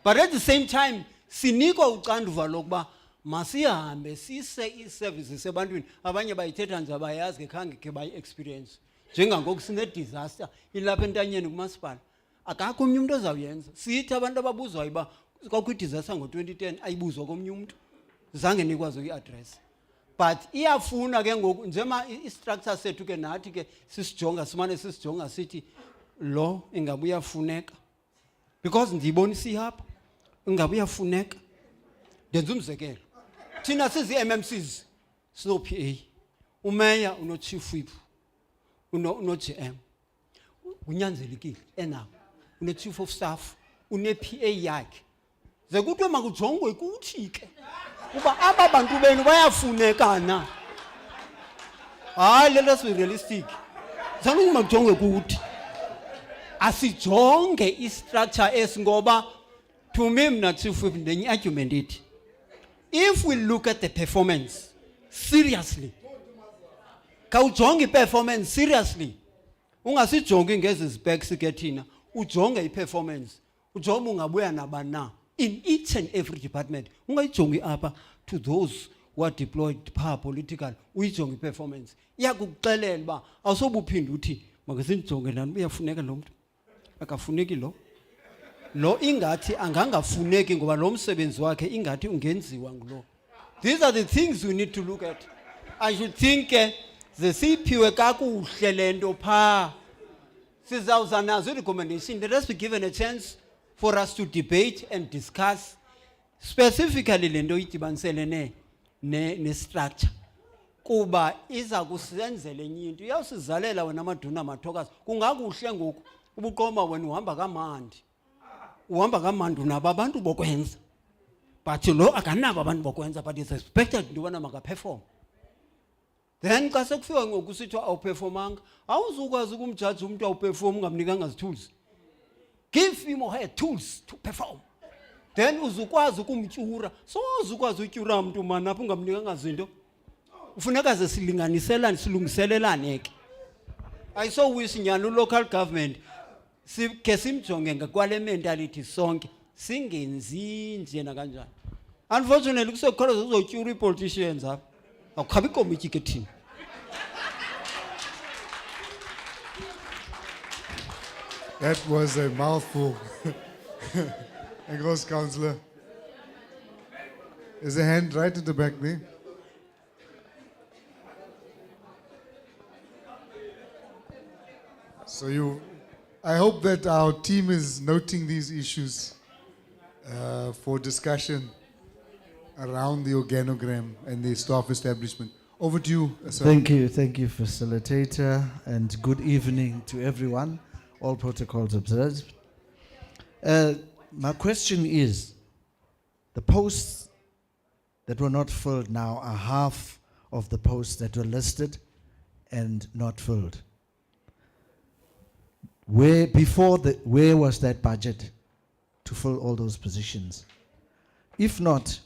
But at the same time sinikwa uxanduva lokuba masihambe sise ii-services ebantwini. Abanye bayithetha nje abayazi ke khange ke bayi-experience. Njengangoku sine-disaster ilapha entanyeni kumasipala, akakho omnye umuntu ozawuyenza. Sithi abantu ababuzwayo uba kwakwi-disaster ngo-2010 ayibuzwa komnye umuntu, zange nikwazi uyi-address. But iyafuna ke ngoku njema i-structure sethu ke nathi ke sisijonga, simane sisijonga sithi lo ingabe uyafuneka, because ndiyibonisa ihapha ingabe uyafuneka. Ndenza umzekelo, thina sizi-MMCs sino-PA, umeya uno-chief whip, uno-GM, unyanzelekile enabo, une-chief of staff, une-PA yakhe. Ze kuthiwe makujongwe kuthi ke uba aba bantu benu bayafuneka na. Hayi, let us be realistic. Zange makujongwe kuthi. Asijonge i-structure ngoba to me mna chief whip ndenye argument ithi, if we look at the performance seriously, kawujonge i-performance seriously, ungasijongi ngezi specs ke thina, ujonge i-performance, ujonge ungabuya nabani na in each and every department. Ungayijongi apha to those who are deployed phaa political, uyijonge i-performance. Iyakuxelela uba awusobuphinde uthi makasijonge lana uyafuneka lo mntu, akafuneki lo. Lo ingathi angangafuneki ngoba lo msebenzi wakhe ingathi ungenziwa ngulo. These are the things we need to look at. I should think zesiphiwe kakuhle lento phaa, sizawuza nazo i-recommendation. Let us be given a chance for us to debate and discuss specifically lento idibanisele ne-structure. Kuba iza kusenzela enye into, iyawusizalela wena amaduna amathokazi. Kungakuhle ngoku ubuqoma wena uhamba kamandi, unabo abantu bokwenza, but lo akanabo abantu bokwenza, but is expected into yobana makaperform. Then xa sekufika ngoku sithiwa awuperformanga, awuzukwazi ukumjaji umuntu awuperform ungamnikanga zitools. Give him or her tools to perform. Then uzukwazi ukumtyura. So uzukwazi utyura umuntu mani apho ungamnikanga zinto. Ufuneka ze silinganiselane, silungiselelane ke. I so wish nyani local government ke simjonge ngakwale mentality sonke, singenzi nje nakanjani. Unfortunately kusekhola uzotyura i-politicians apha. Awukhabi komityi ke thina. That was a mouthful. And goes, Councillor. There's a hand right at the back there. So I hope that our team is noting these issues for discussion around the organogram and the staff establishment. Over to you, sir. Thank you, facilitator, and good evening to everyone. All protocols observed. My question is, the posts that were not filled now are half of the posts that were listed and not filled. Where was that budget to fill all those positions? If not,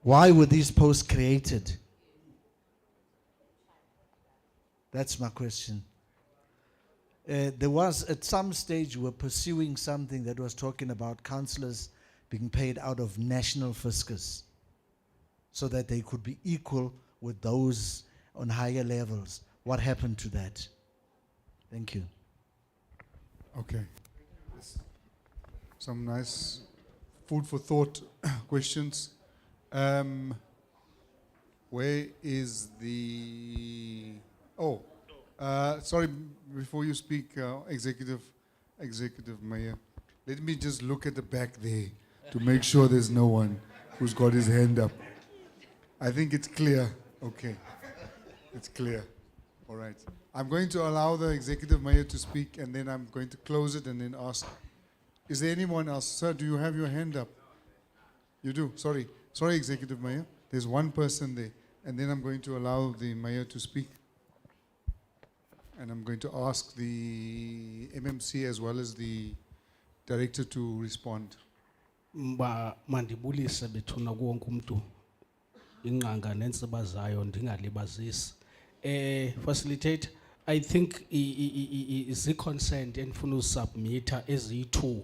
why were these posts created? That's my question. There was, at some stage, we were pursuing something that was talking about councillors being paid out of national fiscus so that they could be equal with those on higher levels. What happened to that? Thank you. Okay. Some nice food for thought questions. Where is the... Oh, sorry, before you speak, Executive Mayor, let me just look at the back there to make sure there's no one who's got his hand up. I think it's clear. Okay. It's clear. All right. I'm going to allow the Executive Mayor to speak, and then I'm going to close it and then ask. Is there anyone else? Sir, do you have your hand up? You do? Sorry. Sorry, Executive Mayor. There's one person there. And then I'm going to allow the mayor to speak. And I'm going to ask the MMC as well as the director to respond. Mandibulise bethuna kuwonke umuntu ingqanga nentsiba zayo ndingalibazisi. Facilitate, I think is consent endifuna uzisubmitha eziyi-2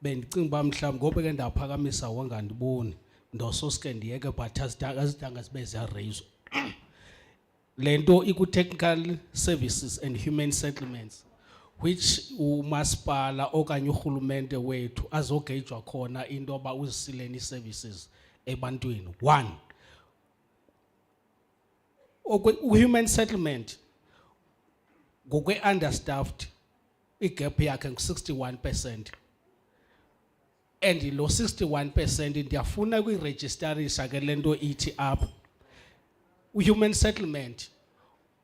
bendicinga uba mhlawumbi ngoba ke ndaphakamisa wangandiboni ndososke ndiyeke but azidanga zibe ziyareyizwa. Le nto iku-technical services and human settlements which umasipala okanye urhulumente wethu azogeyijwa khona into yoba uzisileni services ebantwini. 1, human settlement ngokwe-understaffed igap yakhe ngu-61%. And lo 61% ndiyafuna kuyirejistarisha ke le nto ithi apha. Human settlement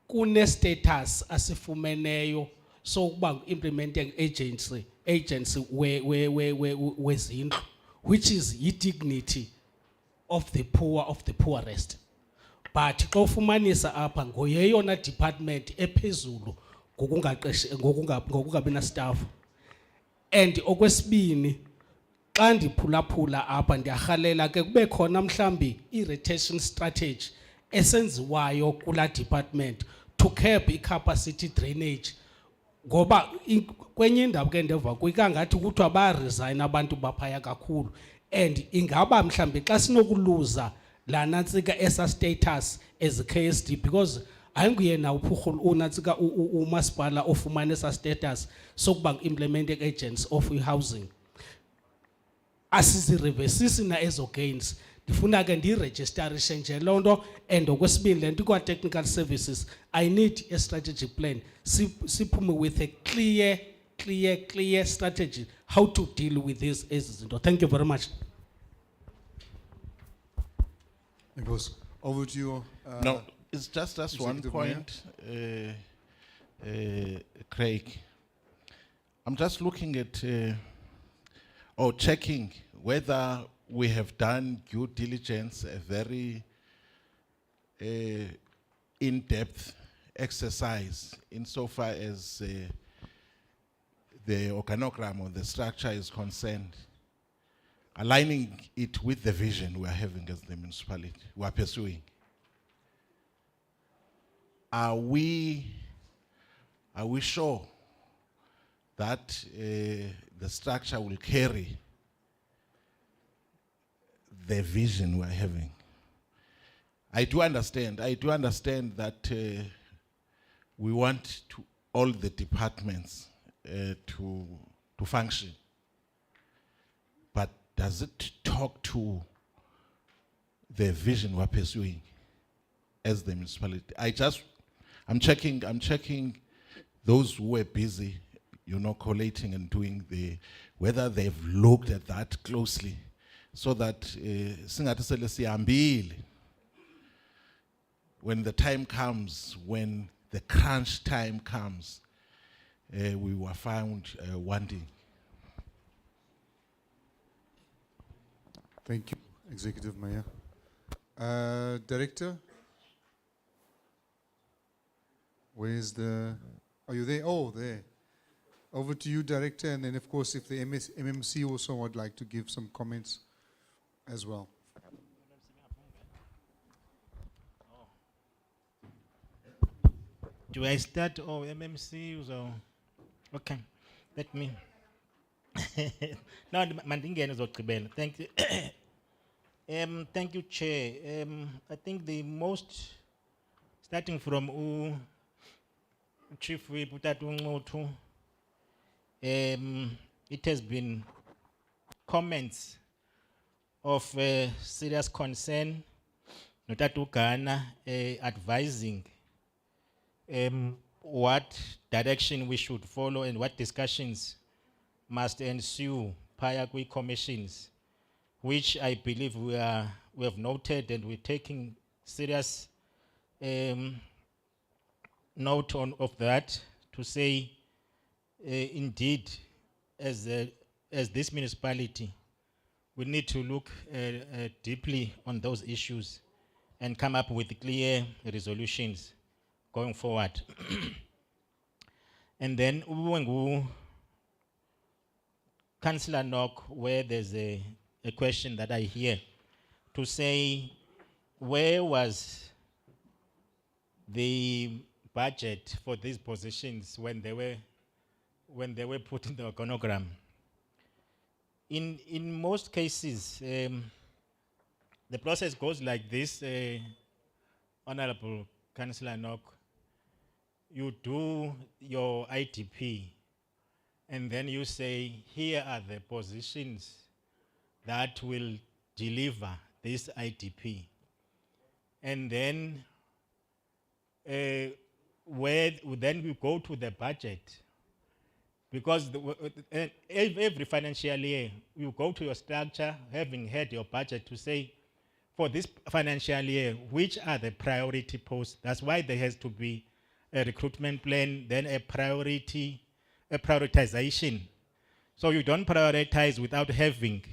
kune-status asifumeneyo sokuba implementing agency wezindlu, which is dignity of the poor, of the poorest. But xa ufumanisa apha ngoyeyona department ephezulu ngokungabi na staff. And okwesibini xa ndiphulaphula apha ndiyarhalela ke kube khona mhlambi i-rotation strategy esenziwayo kula department to curb i-capacity drainage. Ngoba kwenye indawo ke ndeva kuyikangathi kuthiwa bayaresign abantu baphaya kakhulu. And ingaba mhlambi xa sinokuluza la nantsika esa status as KSD, because ayinguye na unantsika umasipala ofumana esa status sokuba implementing agents of housing. Asizireversisi na ezo gains. Ndifuna ke ndiyirejistarishe nje loo nto. And okwesibini le nto ikwa-technical services, I need a strategic plan. Siphume with a clear strategy how to deal with this ezi zinto. Thank you very much. It was over to you. No, it's just one Executive point, Craig. I'm just looking at or checking whether we have done due diligence, a very in-depth exercise insofar as the organogram or the structure is concerned, aligning it with the vision we are having as the municipality, we are pursuing. Are we sure that the structure will carry the vision we're having? I do understand that we want all the departments to function. But does it talk to the vision we're pursuing as the municipality? I'm checking those who were busy, collating and doing whether they've looked at that closely, so that when the time comes, when the crunch time comes, we were found wanting. Thank you, Executive Mayor. Director? Where's are you there? Oh, there. Over to you, Director, and then of course if the MMC also would like to give some comments as well. Do I start or MMC or okay? Let me. Now, mandingene zogqibela. Thank you. Thank you, Chair. I think the most, starting from Chief Whip Utatu Nxotho, it has been comments of serious concern. Notatu Ghana advising what direction we should follow and what discussions must ensue prior to commissions, which I believe we have noted and we're taking serious note of that, to say indeed as this municipality we need to look deeply on those issues and come up with clear resolutions going forward. And then when Councillor Knock, where there's a question that I hear, to say where was the budget for these positions when they were put in the organogram. In most cases, the process goes like this, Honorable Councillor Knock. You do your IDP, and then you say, here are the positions that will deliver this IDP. And then then we go to the budget, because every financial year you go to your structure, having had your budget, to say, for this financial year, which are the priority posts. That's why there has to be a recruitment plan, then a prioritization. So you don't prioritize without having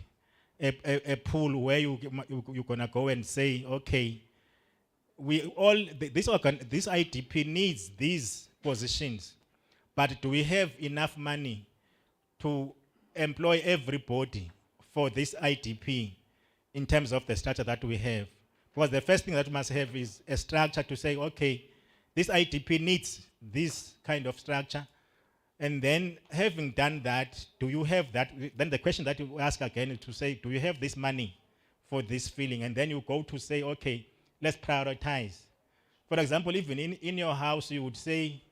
a pool where you're gonna go and say, okay, this IDP needs these positions, but do we have enough money to employ everybody for this IDP in terms of the structure that we have? Because the first thing that we must have is a structure to say, okay, this IDP needs this kind of structure. And then having done that, do you have that? Then the question that you ask again is to say, do you have this money for this filling? And then you go to say, okay, let's prioritize. For example, even in your house, you would say,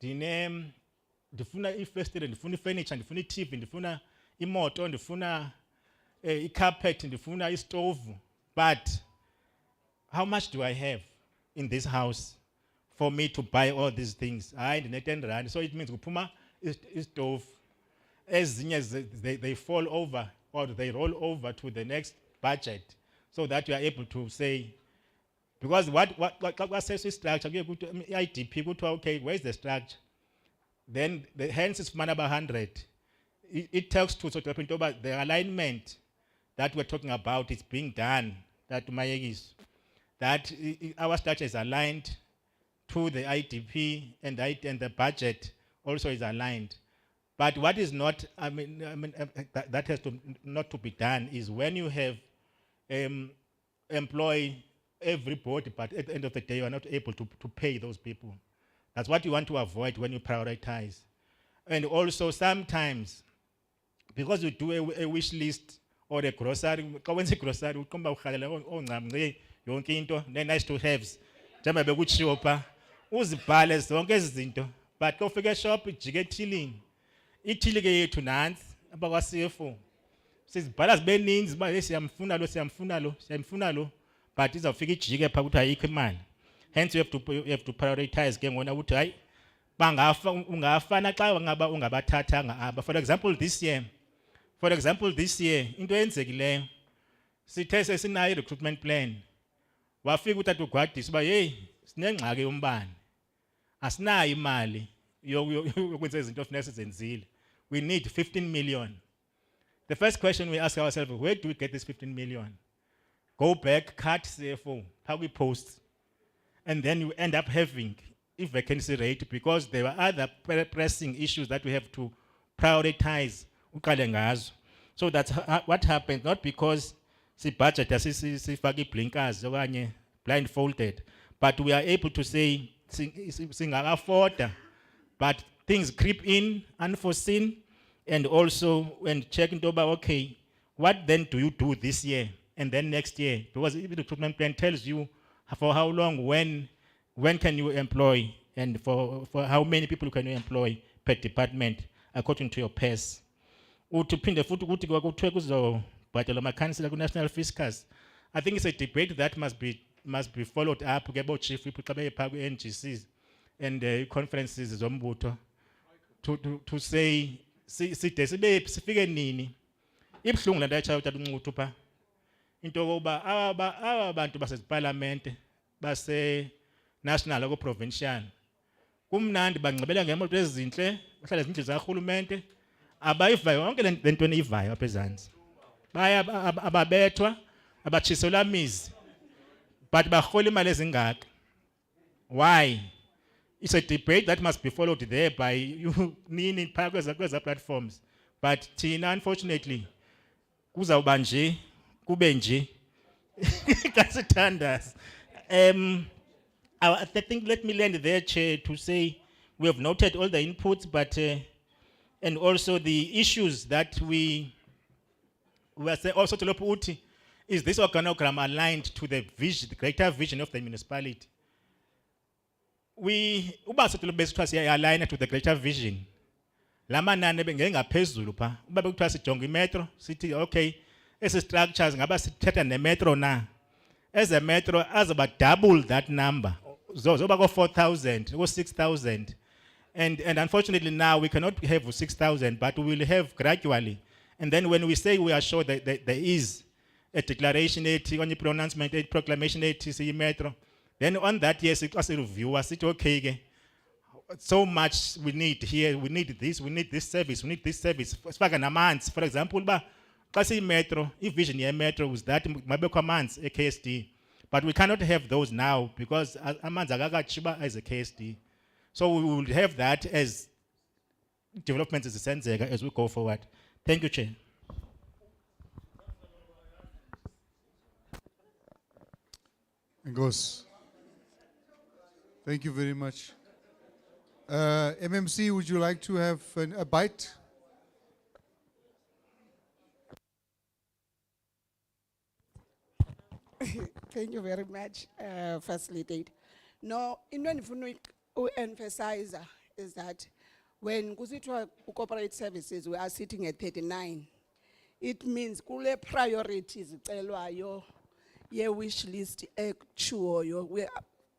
ndifuna ifestile, ndifuna furniture, ndifuna TV, ndifuna imoto, ndifuna carpet, ndifuna stove. But how much do I have in this house for me to buy all these things? And so it means kupuma stove. As they fall over, or they roll over to the next budget, so that you are able to say, because what says structure, IDP, okay, where's the structure? Then hence it's about 100. It tells to sort of about the alignment that we're talking about is being done. That our structure is aligned to the IDP, and the budget also is aligned. But what is not, that has to not to be done is when you have employ everybody, but at the end of the day, you are not able to pay those people. That's what you want to avoid when you prioritize. And also sometimes, because you do a wish list or a grocery, when you grocery, nice to haves. Uzibhale zonke ezi zinto, but kofika shop ijike tilling. Ithili ke yethu nansi abakwa CFO. Sizibhala zibe ninzi ba siyamfuna lo, but izawufika ijike pha ukuthi ayikho imali. Hence you have to prioritize ke ngona ukuthi hayi bangafa ungafana xa ngaba ungabathathanga aba. For example this year into enzekileyo sithe sesinayo recruitment plan. Wafika utata uGwadisi ba hey sinengxaki yombane. Asinayo imali yokwenza izinto ofuneka sizenzile. We need 15 million. The first question we ask ourselves, where do we get this 15 million? Go back, cut CFO, how we post. And then you end up having a vacancy rate because there were other pressing issues that we have to prioritize. So that's what happened, not because the budget is blinkers or blindfolded, but we are able to say, afford, but things creep in, unforeseen, and also when checking over, okay, what then do you do this year and then next year? Because the recruitment plan tells you for how long, when can you employ, and for how many people can you employ per department according to your PES. National Fiscus. I think it's a debate that must be followed up about chief people NGCs and conferences zombuto to say sifike nini ibhlungu la ndachayo tatunqutu pha into yokuba aba bantu baseparlamente base national ko provincial kumnandi bangcebela ngemoto ezinhle bahlala ezindlu zakarhulumente abayivayo yonke lento eniyivayo apha ezantsi baya ababethwa abatshiselwa mizi but barhola imali ezingaka. Why? It's a debate that must be followed there by you nini kweza platforms. But Tina, unfortunately, kuzawuba nje, kube nje. Kasithandaza. I think let me land there, Chair, to say we have noted all the inputs, but and also the issues that we are saying also to look at, is this organogram aligned to the vision, the greater vision of the municipality? We align to the greater vision. Lama nane bengaphezulu pha. Uba bekuthiwa sijonga imetro, sithi okay, esi structures ngaba sithetha nemetro na. As a metro, as about double that number. So about 4,000, or 6,000. And unfortunately now we cannot have 6,000, but we will have gradually. And then when we say we are sure that there is a declaration, a pronouncement, a proclamation, a metro, then on that, yes, it was a review, was it okay? So much we need here, we need this service, we need this service. For example, kasi metro, if vision here metro was that maybe commands a KSD, but we cannot have those now because amanzagaga chiba as a KSD. So we will have that as development as we go forward. Thank you, Chair. Ngos. Thank you very much. MMC, would you like to have a bite? Thank you very much, facilitate. No, in when we emphasize is that when kusitwa corporate services, we are sitting at 39. It means kule priorities yo ye wish list yo we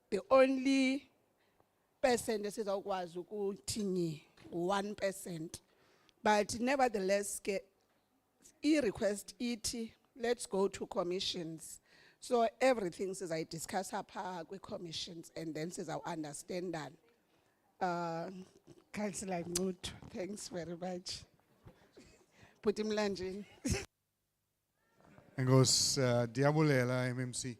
the only person that says was 1%. But nevertheless, request it, let's go to commissions. So everything says I discuss with commissions and then says I understand that. Councillor Ngut, thanks very much. Put him landing. Ngos, Diabolela, MMC.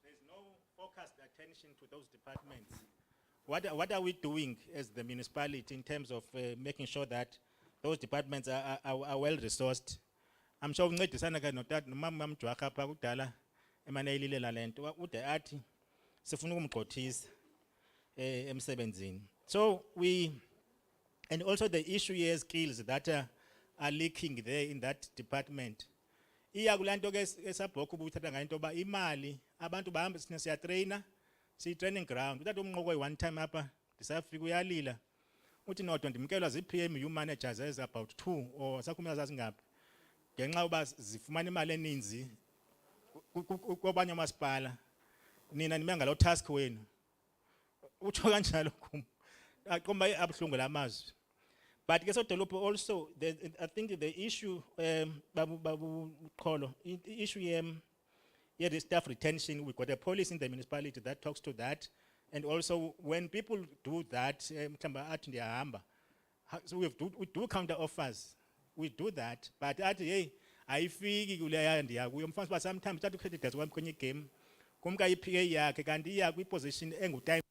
There's no focused attention to those departments. What are we doing as the municipality in terms of making sure that those departments are well resourced? I'm sure uncedisana ke notat nomama mjwaka apha kudala emane elilela lento ude athi sifuna ukumgqothisa emsebenzini. So and also the issue here skills that are leaking there in that department. Iya kulanto ke esabhokho ubuthatha ngayo into ba imali abantu bahamba siya trainer si training ground uthatha umnqoko one time apha ndisafika uyalila uthi nodwa ndimkelwa zi-PM managers as about 2 or sakhumela sasingaphi ngenxa uba zifumana imali eninzi kwabanye amasipala nina nime ngalo task wenu utsho kanjalo kum aqomba abuhlungu lamazwi. But guess what, also, I think the issue, Babu Kolo, the issue here the staff retention. We've got a policy in the municipality that talks to that, and also when people do that, so we do counter offers. We do that, but hey, I feel sometimes that credit as one game. Kumka IPA yakandi position time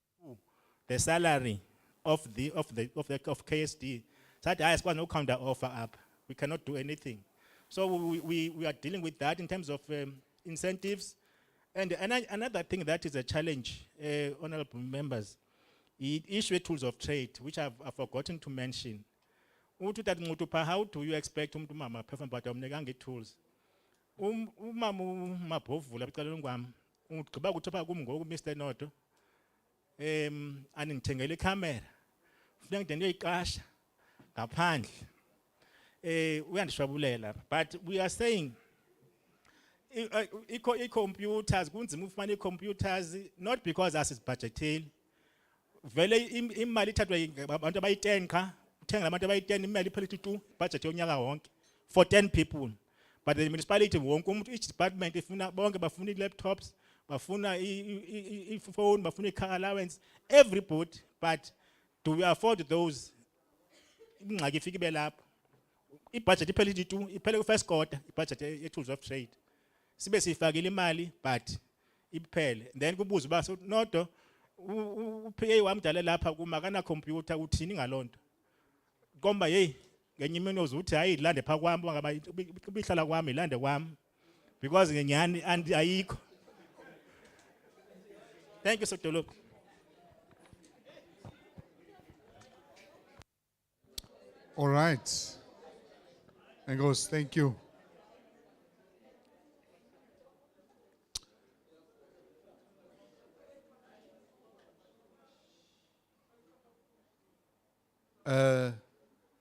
the salary of KSD. That has got no counter offer up. We cannot do anything. So we are dealing with that in terms of incentives. And another thing that is a challenge, honorable members, issue tools of trade, which I've forgotten to mention. How do you expect to perform but tools? Mr. Noto, aningithengele camera. Funeka ndiyoyiqasha ngaphandle. Uyandishwabulela, but we are saying computers kunzima ufumana computers not because as is budgeted. Vele imali ithathwa abantu abayi-10 qha, uthenga labantu abayi-10 imali iphela ithi tu budget yonyaka wonke for 10 people. But the municipality wonke umuntu, each department ifuna bonke bafuna laptops, bafuna phone, bafuna car allowance, everybody. But do we afford those? Ingxaki ifike ibe lapho. I-budget iphele tu, iphele ku-first quarter, i-budget ye-tools of trade. Sibe siyifakile imali, but iphele. Then kubuza uba so nodo u-PA wamdala lapha kumakana computer uthini ngalonto. Komba hey ngenye imini uzuthi hayi ilande pha kwami ngaba ibihlala kwami ilande kwami because ngenyani ayikho. Thank you Sotoloko. All right. Engos, thank you.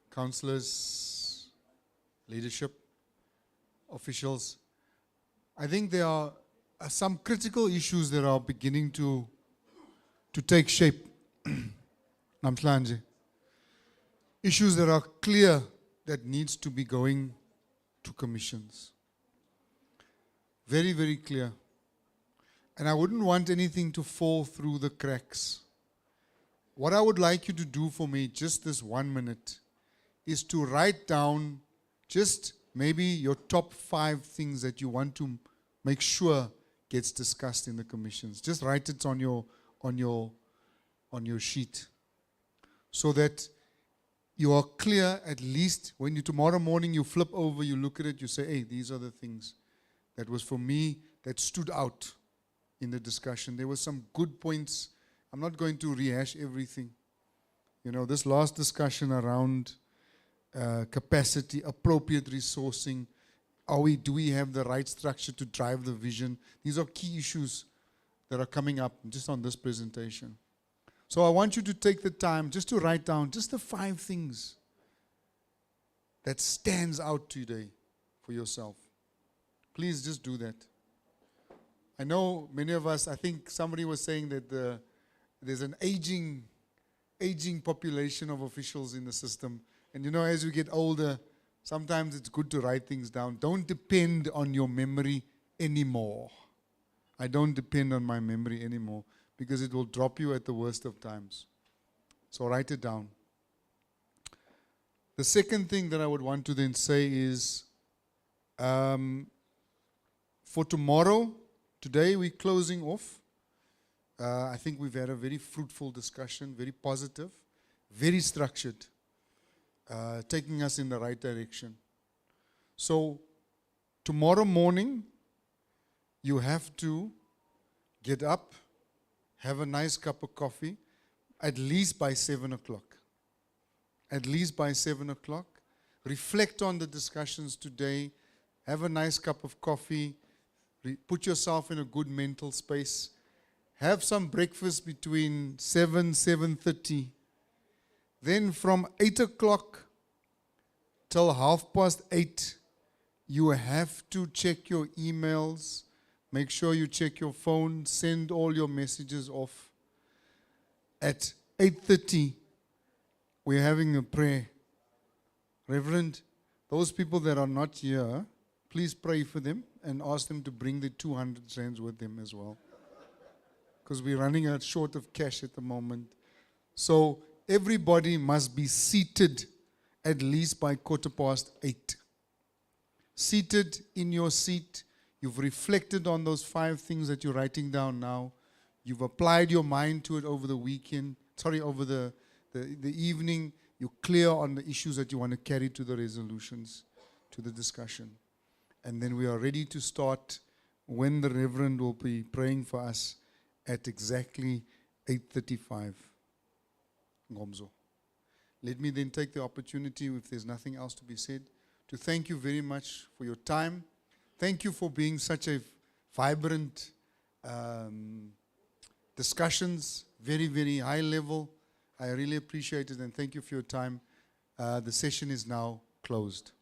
Councillors, leadership, officials, I think there are some critical issues that are beginning to take shape. Namhlanje. Issues that are clear that needs to be going to commissions. Very, very clear. And I wouldn't want anything to fall through the cracks. What I would like you to do for me, just this 1 minute, is to write down just maybe your top 5 things that you want to make sure gets discussed in the commissions. Just write it on your sheet, so that you are clear. At least when you tomorrow morning you flip over, you look at it, you say, hey, these are the things that was for me that stood out in the discussion. There were some good points. I'm not going to rehash everything. You know, this last discussion around capacity, appropriate resourcing, do we have the right structure to drive the vision? These are key issues that are coming up just on this presentation. So I want you to take the time just to write down just the 5 things that stands out today for yourself. Please just do that. I know many of us, I think somebody was saying that there's an aging population of officials in the system. And you know, as you get older, sometimes it's good to write things down. Don't depend on your memory anymore. I don't depend on my memory anymore, because it will drop you at the worst of times. So write it down. The second thing that I would want to then say is, for tomorrow, today we're closing off. I think we've had a very fruitful discussion, very positive, very structured, taking us in the right direction. So tomorrow morning, you have to get up, have a nice cup of coffee, at least by 7 o'clock. At least by 7 o'clock. Reflect on the discussions today. Have a nice cup of coffee. Put yourself in a good mental space. Have some breakfast between 7:30. Then from 8 o'clock till 8:30, you have to check your emails. Make sure you check your phone. Send all your messages off. At 8:30, we're having a prayer. Reverend, those people that are not here, please pray for them and ask them to bring the 200 rands with them as well, because we're running out short of cash at the moment. So everybody must be seated at least by 8:15. Seated in your seat. You've reflected on those 5 things that you're writing down now. You've applied your mind to it over the weekend, over the evening. You're clear on the issues that you want to carry to the resolutions, to the discussion. And then we are ready to start when the Reverend will be praying for us at exactly 8:35. Ngomzo. Let me then take the opportunity, if there's nothing else to be said, to thank you very much for your time. Thank you for being such a vibrant discussions, very, very high level. I really appreciate it, and thank you for your time. The session is now closed.